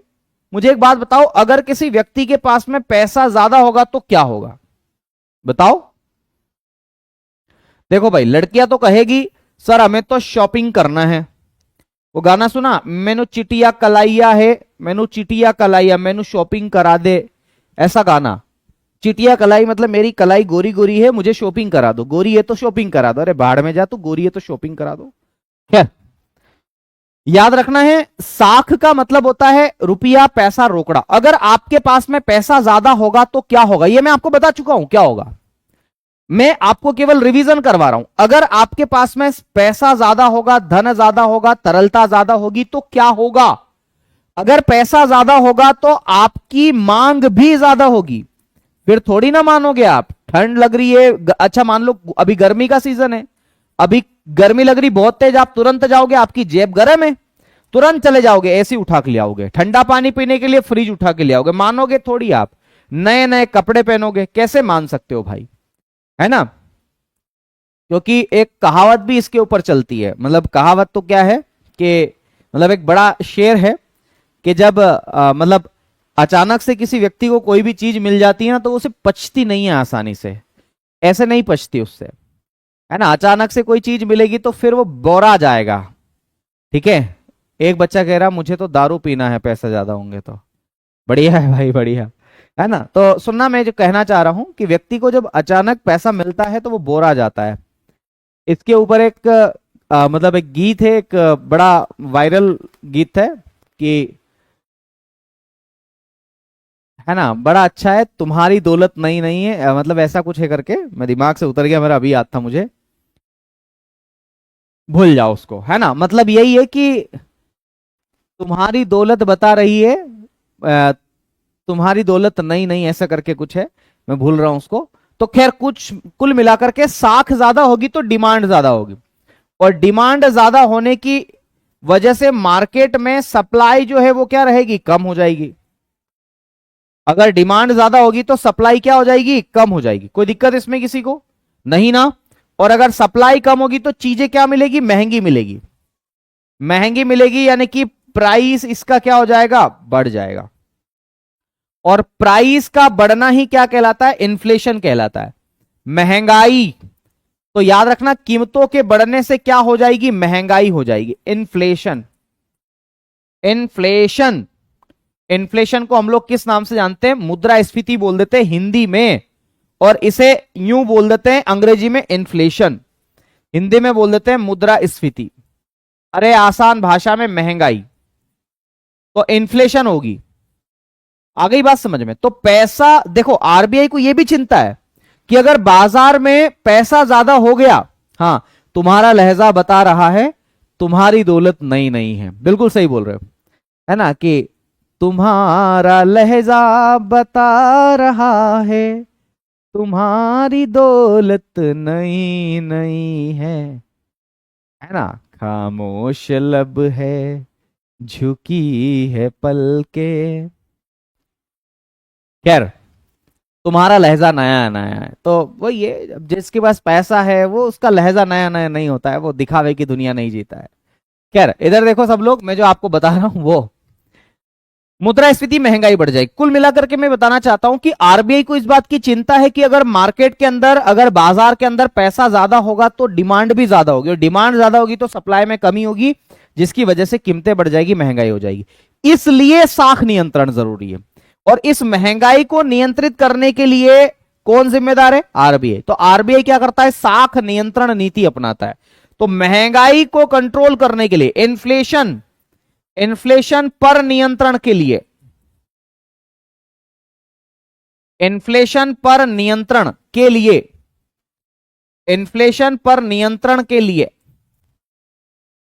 मुझे एक बात बताओ, अगर किसी व्यक्ति के पास में पैसा ज्यादा होगा तो क्या होगा? बताओ। देखो भाई, लड़कियां तो कहेगी सर हमें तो शॉपिंग करना है। वो गाना सुना, मैनू चिटिया कलाइया है, मैनू चिटिया कलाइया, मैनू शॉपिंग करा दे, ऐसा गाना। चिटिया कलाई मतलब मेरी कलाई गोरी गोरी है, मुझे शॉपिंग करा दो। गोरी है तो शॉपिंग करा दो। अरे बाढ़ में जा तू, गोरी है तो शॉपिंग करा दो। खैर, याद रखना है साख का मतलब होता है रुपया, पैसा, रोकड़ा। अगर आपके पास में पैसा ज्यादा होगा तो क्या होगा, यह मैं आपको बता चुका हूं क्या होगा, मैं आपको केवल रिवीजन करवा रहा हूं। अगर आपके पास में पैसा ज्यादा होगा, धन ज्यादा होगा, तरलता ज्यादा होगी तो क्या होगा? अगर पैसा ज्यादा होगा तो आपकी मांग भी ज्यादा होगी। फिर थोड़ी ना मानोगे आप, ठंड लग रही है, अच्छा मान लो अभी गर्मी का सीजन है, अभी गर्मी लग रही बहुत तेज, आप तुरंत जाओगे, आपकी जेब गर्म है, तुरंत चले जाओगे, एसी उठा के ले आओगे, ठंडा पानी पीने के लिए फ्रिज उठा के ले आओगे, मानोगे थोड़ी आप? नए नए कपड़े पहनोगे, कैसे मान सकते हो भाई, है ना? क्योंकि एक कहावत भी इसके ऊपर चलती है। मतलब कहावत तो क्या है कि मतलब एक बड़ा शेर है कि जब मतलब अचानक से किसी व्यक्ति को कोई भी चीज मिल जाती है ना तो उसे पचती नहीं है आसानी से, ऐसे नहीं पचती उससे, है ना? अचानक से कोई चीज मिलेगी तो फिर वो बोरा जाएगा। ठीक है, एक बच्चा कह रहा मुझे तो दारू पीना है, पैसे ज्यादा होंगे तो। बढ़िया है भाई, बढ़िया है ना? तो सुनना, मैं जो कहना चाह रहा हूं कि व्यक्ति को जब अचानक पैसा मिलता है तो वो बोरा जाता है। इसके ऊपर एक मतलब एक गीत है, एक बड़ा वायरल गीत है कि, है ना, बड़ा अच्छा है, तुम्हारी दौलत नई नहीं है, मतलब ऐसा कुछ है करके, मैं दिमाग से उतर गया, मेरा अभी याद था मुझे, भूल जाओ उसको, है ना? मतलब यही है कि तुम्हारी दौलत बता रही है, तुम्हारी दौलत नई नहीं, ऐसा करके कुछ है, मैं भूल रहा हूं उसको। तो खैर, कुछ कुल मिलाकर के साख ज्यादा होगी तो डिमांड ज्यादा होगी, और डिमांड ज्यादा होने की वजह से मार्केट में सप्लाई जो है वो क्या रहेगी, कम हो जाएगी। अगर डिमांड ज्यादा होगी तो सप्लाई क्या हो जाएगी, कम हो जाएगी। कोई दिक्कत इसमें किसी को? नहीं ना? और अगर सप्लाई कम होगी तो चीजें क्या मिलेगी, महंगी मिलेगी। महंगी मिलेगी यानी कि प्राइस इसका क्या हो जाएगा, बढ़ जाएगा। और प्राइस का बढ़ना ही क्या कहलाता है, इन्फ्लेशन कहलाता है, महंगाई। तो याद रखना, कीमतों के बढ़ने से क्या हो जाएगी, महंगाई हो जाएगी, इन्फ्लेशन। इन्फ्लेशन, इन्फ्लेशन को हम लोग किस नाम से जानते हैं, मुद्रास्फीति बोल देते हैं हिंदी में, और इसे यूं बोल देते हैं अंग्रेजी में इन्फ्लेशन, हिंदी में बोल देते हैं मुद्रास्फीति। अरे आसान भाषा में महंगाई। तो इन्फ्लेशन होगी, आ गई बात समझ में? तो पैसा, देखो आरबीआई को यह भी चिंता है कि अगर बाजार में पैसा ज्यादा हो गया, हाँ, तुम्हारा लहजा बता रहा है तुम्हारी दौलत नई नहीं है, बिल्कुल सही बोल रहे हो, है ना, कि तुम्हारा लहजा बता रहा है तुम्हारी दौलत नई नई है ना? खामोश लब है, झुकी है पलके। खैर, तुम्हारा लहजा नया नया है, तो वो ये जिसके पास पैसा है वो उसका लहजा नया नया नहीं होता है, वो दिखावे की दुनिया नहीं जीता है। खैर, इधर देखो सब लोग, मैं जो आपको बता रहा हूं वो मुद्रास्फीति, महंगाई बढ़ जाएगी। कुल मिलाकर के मैं बताना चाहता हूं कि आरबीआई को इस बात की चिंता है कि अगर मार्केट के अंदर, अगर बाजार के अंदर पैसा ज्यादा होगा तो डिमांड भी ज्यादा होगी, और डिमांड ज्यादा होगी तो सप्लाई में कमी होगी, जिसकी वजह से कीमतें बढ़ जाएगी, महंगाई हो जाएगी। इसलिए साख नियंत्रण जरूरी है। और इस महंगाई को नियंत्रित करने के लिए कौन जिम्मेदार है, आरबीआई। तो आरबीआई क्या करता है, साख नियंत्रण नीति अपनाता है। तो महंगाई को कंट्रोल करने के लिए, इन्फ्लेशन, इन्फ्लेशन पर नियंत्रण के लिए, इन्फ्लेशन पर नियंत्रण के लिए, इन्फ्लेशन पर नियंत्रण के लिए,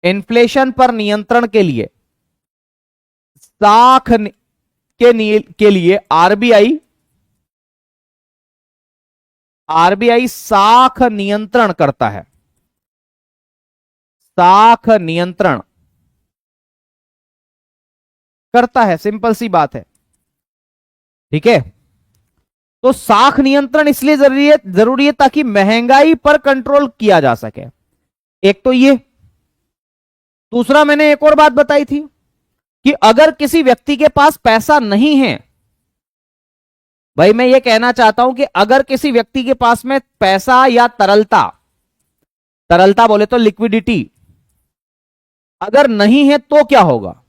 इन्फ्लेशन पर नियंत्रण के लिए साख के लिए आरबीआई, आरबीआई साख नियंत्रण करता है, साख नियंत्रण करता है, सिंपल सी बात है। ठीक है, तो साख नियंत्रण इसलिए जरूरी है ताकि महंगाई पर कंट्रोल किया जा सके, एक तो ये। दूसरा, मैंने एक और बात बताई थी कि अगर किसी व्यक्ति के पास पैसा नहीं है, भाई मैं ये कहना चाहता हूं कि अगर किसी व्यक्ति के पास में पैसा या तरलता, तरलता बोले तो लिक्विडिटी, अगर नहीं है तो क्या होगा?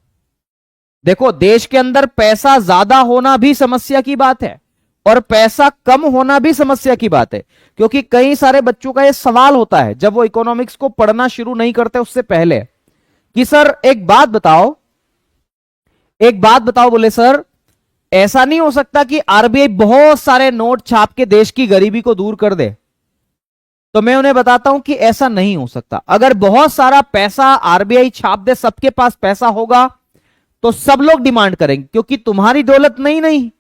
देखो, देश के अंदर पैसा ज्यादा होना भी समस्या की बात है, और पैसा कम होना भी समस्या की बात है, क्योंकि कई सारे बच्चों का यह सवाल होता है जब वो इकोनॉमिक्स को पढ़ना शुरू नहीं करते उससे पहले कि सर एक बात बताओ, एक बात बताओ, बोले सर ऐसा नहीं हो सकता कि आरबीआई बहुत सारे नोट छाप के देश की गरीबी को दूर कर दे? तो मैं उन्हें बताता हूं कि ऐसा नहीं हो सकता। अगर बहुत सारा पैसा आरबीआई छाप दे, सबके पास पैसा होगा, तो सब लोग डिमांड करेंगे, क्योंकि तुम्हारी दौलत नहीं नहीं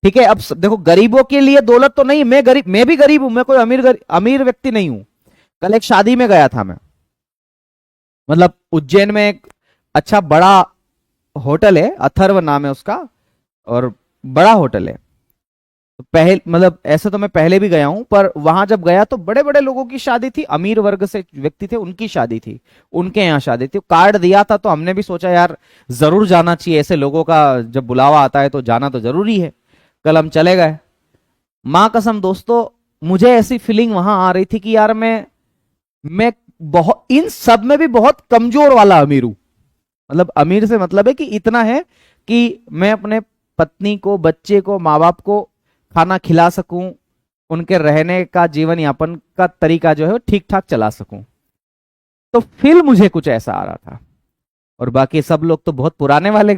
ठीक है। अब देखो, गरीबों के लिए दौलत तो नहीं, मैं भी गरीब हूं, मैं कोई अमीर व्यक्ति नहीं हूं। कल एक शादी में गया था मैं, मतलब उज्जैन में एक अच्छा बड़ा होटल है, अथर्व नाम है उसका, और बड़ा होटल है। तो पहले मतलब ऐसे तो मैं पहले भी गया हूं, पर वहां जब गया तो बड़े बड़े लोगों की शादी थी, अमीर वर्ग से व्यक्ति थे, उनकी शादी थी, उनके यहाँ शादी थी। कार्ड दिया था तो हमने भी सोचा यार जरूर जाना चाहिए, ऐसे लोगों का जब बुलावा आता है तो जाना तो जरूरी है। कल हम चले गए। मां कसम दोस्तों, मुझे ऐसी फीलिंग वहां आ रही थी कि यार मैं बहुत इन सब में भी बहुत कमजोर वाला अमीर हूं। मतलब अमीर से मतलब है कि इतना है कि मैं अपने पत्नी को, बच्चे को, माँ बाप को खाना खिला सकूं, उनके रहने का, जीवन यापन का तरीका जो है वो ठीक ठाक चला सकूं। तो फिर मुझे कुछ ऐसा आ रहा था। और बाकी सब लोग तो बहुत पुराने वाले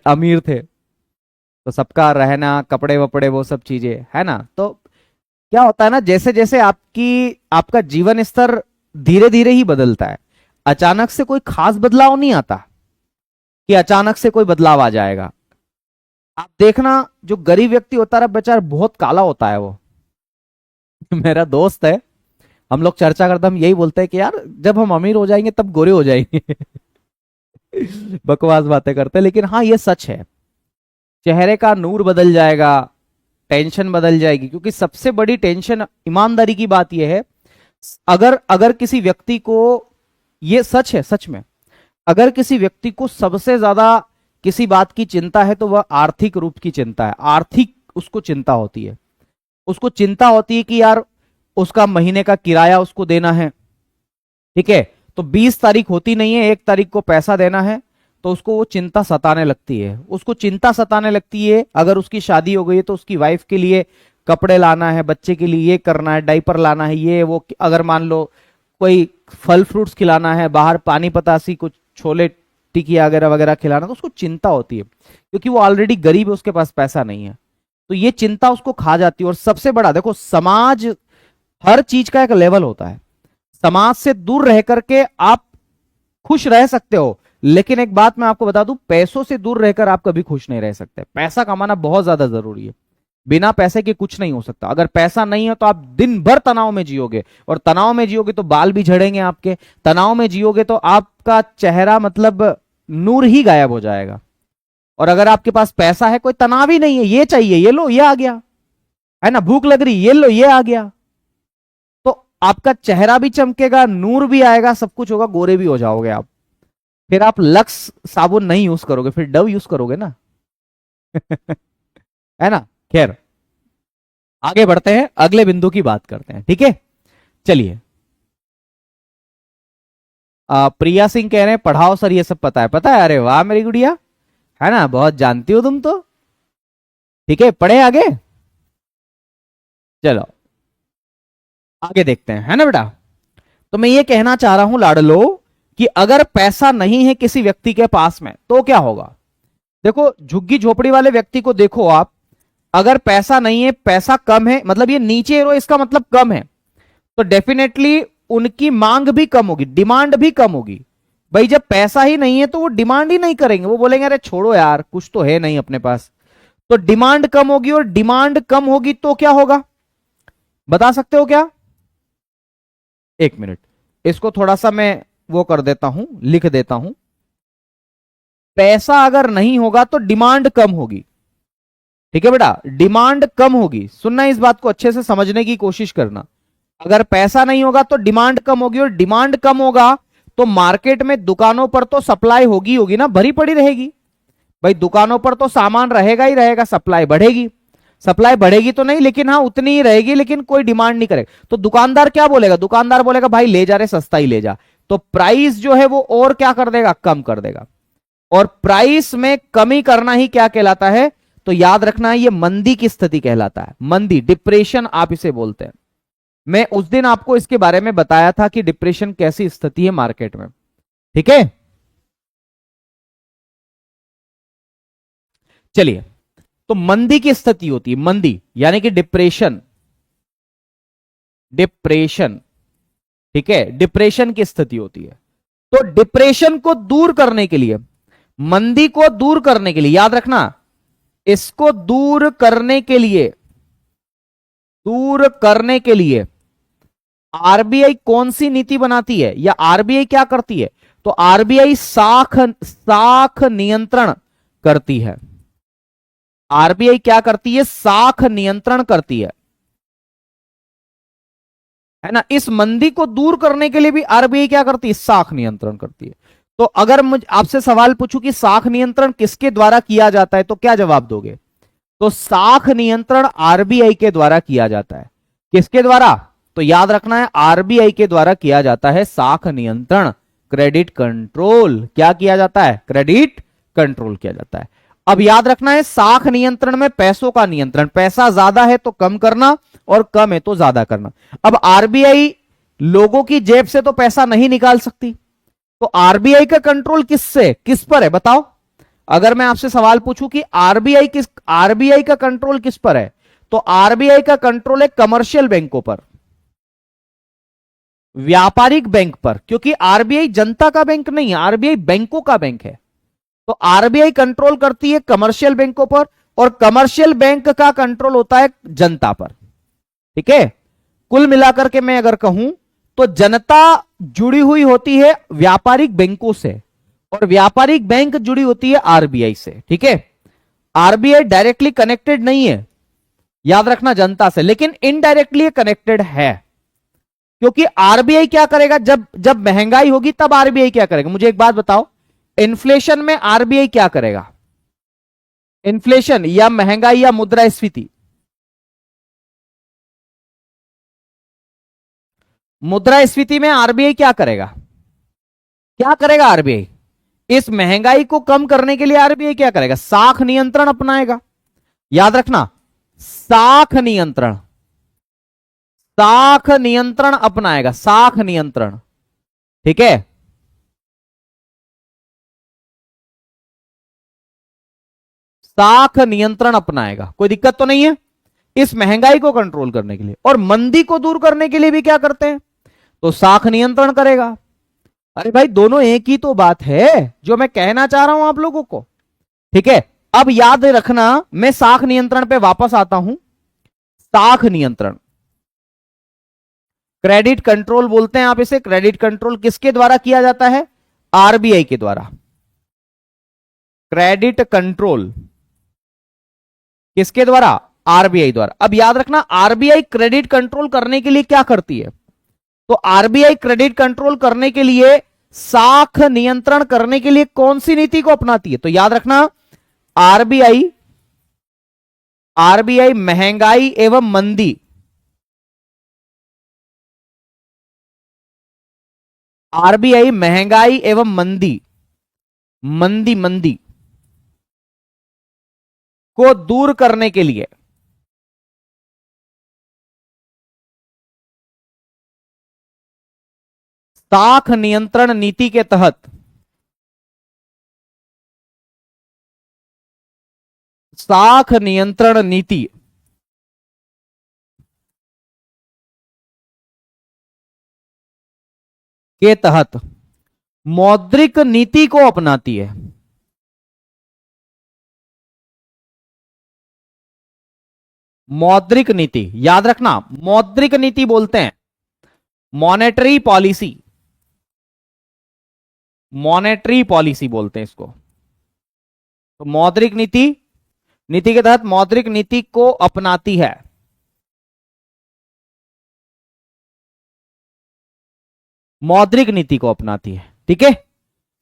अमीर थे, तो सबका रहना, कपड़े वपड़े, वो सब चीजें है ना। तो क्या होता है ना, जैसे जैसे आपका जीवन स्तर धीरे धीरे ही बदलता है, अचानक से कोई खास बदलाव नहीं आता कि अचानक से कोई बदलाव आ जाएगा। आप देखना, जो गरीब व्यक्ति होता है बेचारा, बहुत काला होता है वो। मेरा दोस्त है, हम लोग चर्चा करते, हम यही बोलते हैं कि यार जब हम अमीर हो जाएंगे तब गोरे हो जाएंगे। बकवास बातें करते हैं, लेकिन हाँ ये सच है। चेहरे का नूर बदल जाएगा, टेंशन बदल जाएगी, क्योंकि सबसे बड़ी टेंशन, ईमानदारी की बात यह है, अगर अगर किसी व्यक्ति को, ये सच है, सच में अगर किसी व्यक्ति को सबसे ज्यादा किसी बात की चिंता है तो वह आर्थिक रूप की चिंता है। आर्थिक उसको चिंता होती है, उसको चिंता होती है कि यार उसका महीने का किराया उसको देना है, ठीक है, तो 20 तारीख होती नहीं है, 1 तारीख को पैसा देना है, तो उसको वो चिंता सताने लगती है। उसको चिंता सताने लगती है, अगर उसकी शादी हो गई है तो उसकी वाइफ के लिए कपड़े लाना है, बच्चे के लिए ये करना है, डायपर लाना है, ये वो, अगर मान लो कोई फल फ्रूट्स खिलाना है, बाहर पानी पतासी, कुछ छोले टिकिया वगैरह वगैरह खिलाना, तो उसको चिंता होती है, क्योंकि वो ऑलरेडी गरीब है, उसके पास पैसा नहीं है, तो ये चिंता उसको खा जाती है। और सबसे बड़ा देखो, समाज, हर चीज का एक लेवल होता है। समाज से दूर रह करके आप खुश रह सकते हो, लेकिन एक बात मैं आपको बता दूं, पैसों से दूर रहकर आप कभी खुश नहीं रह सकते। पैसा कमाना बहुत ज्यादा जरूरी है, बिना पैसे के कुछ नहीं हो सकता। अगर पैसा नहीं है तो आप दिन भर तनाव में जियोगे, और तनाव में जियोगे तो बाल भी झड़ेंगे आपके, तनाव में जियोगे तो आपका चेहरा मतलब नूर ही गायब हो जाएगा। और अगर आपके पास पैसा है, कोई तनाव ही नहीं है, ये चाहिए, ये लो, ये आ गया, है ना, भूख लग रही, ये लो, ये आ गया, तो आपका चेहरा भी चमकेगा, नूर भी आएगा, सब कुछ होगा, गोरे भी हो जाओगे आप। फिर आप लक्स साबुन नहीं यूज करोगे, फिर डव यूज करोगे ना। है ना। खैर, आगे बढ़ते हैं, अगले बिंदु की बात करते हैं, ठीक है। चलिए, प्रिया सिंह कह रहे हैं पढ़ाओ सर, ये सब पता है, पता है, अरे वाह मेरी गुड़िया, है ना, बहुत जानती हो तुम तो। ठीक है, पढ़े आगे, चलो आगे देखते हैं, है ना बेटा। तो मैं ये कहना चाह रहा हूं लाडलो, कि अगर पैसा नहीं है किसी व्यक्ति के पास में तो क्या होगा। देखो, झुग्गी झोपड़ी वाले व्यक्ति को देखो आप, अगर पैसा नहीं है, पैसा कम है, मतलब ये नीचे एरो, इसका मतलब कम है, तो डेफिनेटली उनकी मांग भी कम होगी, डिमांड भी कम होगी। भाई जब पैसा ही नहीं है तो वो डिमांड ही नहीं करेंगे, वो बोलेंगे अरे छोड़ो यार, कुछ तो है नहीं अपने पास, तो डिमांड कम होगी, और डिमांड कम होगी तो क्या होगा, बता सकते हो क्या। 1 मिनट, इसको थोड़ा सा मैं वो कर देता हूं, लिख देता हूं। पैसा अगर नहीं होगा तो डिमांड कम होगी, ठीक है बेटा, डिमांड कम होगी। सुनना, इस बात को अच्छे से समझने की कोशिश करना। अगर पैसा नहीं होगा तो डिमांड कम होगी, और डिमांड कम होगा तो मार्केट में, दुकानों पर तो सप्लाई होगी ना, भरी पड़ी रहेगी। भाई दुकानों पर तो सामान रहेगा ही रहेगा, सप्लाई बढ़ेगी, सप्लाई बढ़ेगी तो नहीं, लेकिन हाँ उतनी ही रहेगी, लेकिन कोई डिमांड नहीं करेगा। तो दुकानदार क्या बोलेगा, दुकानदार बोलेगा भाई ले जा रहे, सस्ता ही ले जा, तो प्राइस जो है वो और क्या कर देगा, कम कर देगा। और प्राइस में कमी करना ही क्या कहलाता है, तो याद रखना ये मंदी की स्थिति कहलाता है। मंदी, डिप्रेशन आप इसे बोलते हैं। मैं उस दिन आपको इसके बारे में बताया था कि डिप्रेशन कैसी स्थिति है मार्केट में, ठीक है। चलिए, तो मंदी की स्थिति होती है, मंदी यानी कि डिप्रेशन, डिप्रेशन, ठीक है, डिप्रेशन की स्थिति होती है। तो डिप्रेशन को दूर करने के लिए, मंदी को दूर करने के लिए, याद रखना, इसको दूर करने के लिए, दूर करने के लिए आरबीआई कौन सी नीति बनाती है, या आरबीआई क्या करती है? तो आरबीआई साख नियंत्रण करती है। आरबीआई क्या करती है? साख नियंत्रण करती है ना। इस मंदी को दूर करने के लिए भी आरबीआई क्या करती है? साख नियंत्रण करती है। तो अगर मुझे आपसे सवाल पूछूं कि साख नियंत्रण किसके द्वारा किया जाता है, तो क्या जवाब दोगे? तो साख नियंत्रण आरबीआई के द्वारा किया जाता है। किसके द्वारा? तो याद रखना है, आरबीआई के द्वारा किया जाता है साख नियंत्रण, क्रेडिट कंट्रोल। क्या किया जाता है? क्रेडिट कंट्रोल किया जाता है। अब याद रखना है, साख नियंत्रण में पैसों का नियंत्रण, पैसा ज्यादा है तो कम करना और कम है तो ज्यादा करना। अब आरबीआई लोगों की जेब से तो पैसा नहीं निकाल सकती, तो आरबीआई का कंट्रोल किस पर है बताओ? अगर मैं आपसे सवाल पूछूं कि आरबीआई का कंट्रोल किस पर है, तो आरबीआई का कंट्रोल है कमर्शियल बैंकों पर, व्यापारिक बैंक पर, क्योंकि आरबीआई जनता का बैंक नहीं है, आरबीआई बैंकों का बैंक है। तो आरबीआई कंट्रोल करती है कमर्शियल बैंकों पर, और कमर्शियल बैंक का कंट्रोल होता है जनता पर, ठीक है। कुल मिलाकर के मैं अगर कहूं तो जनता जुड़ी हुई होती है व्यापारिक बैंकों से, और व्यापारिक बैंक जुड़ी होती है आरबीआई से, ठीक है। आरबीआई डायरेक्टली कनेक्टेड नहीं है, याद रखना, जनता से, लेकिन इनडायरेक्टली कनेक्टेड है। क्योंकि आरबीआई क्या करेगा, जब महंगाई होगी तब आरबीआई क्या करेगा? मुझे एक बात बताओ, इन्फ्लेशन में आरबीआई क्या करेगा? इन्फ्लेशन या महंगाई या मुद्रास्फीति? मुद्रास्फीति में आरबीआई क्या करेगा? क्या करेगा आरबीआई? इस महंगाई को कम करने के लिए आरबीआई क्या करेगा? साख नियंत्रण अपनाएगा। याद रखना, साख नियंत्रण, साख नियंत्रण अपनाएगा, साख नियंत्रण, ठीक है। साख नियंत्रण अपनाएगा, कोई दिक्कत तो नहीं है इस महंगाई को कंट्रोल करने के लिए। और मंदी को दूर करने के लिए भी क्या करते हैं? तो साख नियंत्रण करेगा। अरे भाई, दोनों एक ही तो बात है जो मैं कहना चाह रहा हूं आप लोगों को, ठीक है। अब याद रखना, मैं साख नियंत्रण पे वापस आता हूं। साख नियंत्रण, क्रेडिट कंट्रोल बोलते हैं आप इसे। क्रेडिट कंट्रोल किसके द्वारा किया जाता है? आरबीआई के द्वारा। क्रेडिट कंट्रोल किसके द्वारा? आरबीआई द्वारा। अब याद रखना, आरबीआई क्रेडिट कंट्रोल करने के लिए क्या करती है? तो आरबीआई क्रेडिट कंट्रोल करने के लिए, साख नियंत्रण करने के लिए कौन सी नीति को अपनाती है? तो याद रखना, आरबीआई महंगाई एवं मंदी, आरबीआई महंगाई एवं मंदी को दूर करने के लिए साख नियंत्रण नीति के तहत साख नियंत्रण नीति के तहत मौद्रिक नीति को अपनाती है। मौद्रिक नीति, याद रखना, मौद्रिक नीति बोलते हैं मॉनेटरी पॉलिसी, मॉनेटरी पॉलिसी बोलते हैं इसको। तो मौद्रिक नीति के तहत मौद्रिक नीति को अपनाती है। मौद्रिक नीति को अपनाती है, ठीक है,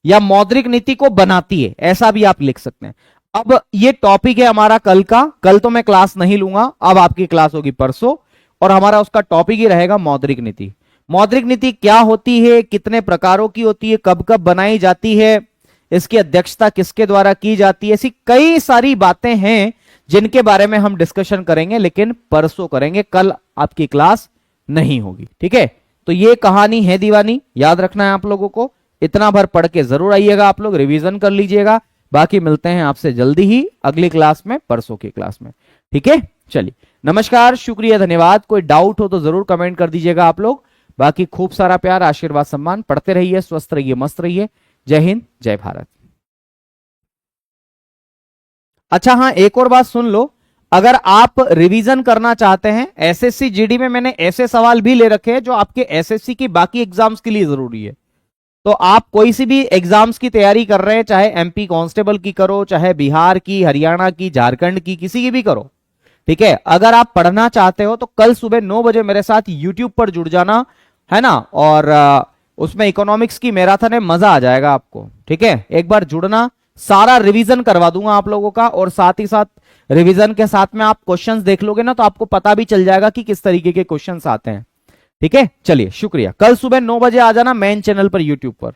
या मौद्रिक नीति को बनाती है, ऐसा भी आप लिख सकते हैं। अब ये टॉपिक है हमारा कल का। कल तो मैं क्लास नहीं लूंगा, अब आपकी क्लास होगी परसों, और हमारा उसका टॉपिक ही रहेगा मौद्रिक नीति। मौद्रिक नीति क्या होती है, कितने प्रकारों की होती है, कब कब बनाई जाती है, इसकी अध्यक्षता किसके द्वारा की जाती है, ऐसी कई सारी बातें हैं जिनके बारे में हम डिस्कशन करेंगे, लेकिन परसों करेंगे, कल आपकी क्लास नहीं होगी। ठीक है, तो ये कहानी है दीवानी, याद रखना है आप लोगों को। इतना भर पढ़ के जरूर आइएगा, आप लोग रिवीजन कर लीजिएगा। बाकी मिलते हैं आपसे जल्दी ही अगली क्लास में, परसों की क्लास में। ठीक है, चलिए नमस्कार, शुक्रिया, धन्यवाद। कोई डाउट हो तो जरूर कमेंट कर दीजिएगा आप लोग। बाकी खूब सारा प्यार, आशीर्वाद, सम्मान। पढ़ते रहिए, स्वस्थ रहिए, मस्त रहिए। जय हिंद, जय भारत। अच्छा हाँ, एक और बात सुन लो, अगर आप रिवीजन करना चाहते हैं, एसएससी जीडी में मैंने ऐसे सवाल भी ले रखे हैं जो आपके एसएससी की बाकी एग्जाम्स के लिए जरूरी है। तो आप कोई सी भी एग्जाम्स की तैयारी कर रहे हैं, चाहे एमपी कांस्टेबल की करो, चाहे बिहार की, हरियाणा की, झारखंड की, किसी की भी करो। ठीक है, अगर आप पढ़ना चाहते हो तो कल सुबह 9 बजे मेरे साथ यूट्यूब पर जुड़ जाना, है ना। और उसमें इकोनॉमिक्स की मैराथन है, मजा आ जाएगा आपको। ठीक है, एक बार जुड़ना, सारा रिवीजन करवा दूंगा आप लोगों का। और साथ ही साथ रिवीजन के साथ में आप क्वेश्चंस देख लोगे ना, तो आपको पता भी चल जाएगा कि किस तरीके के क्वेश्चंस आते हैं। ठीक है, चलिए शुक्रिया। कल सुबह 9 बजे आ जाना मेन चैनल पर, यूट्यूब पर।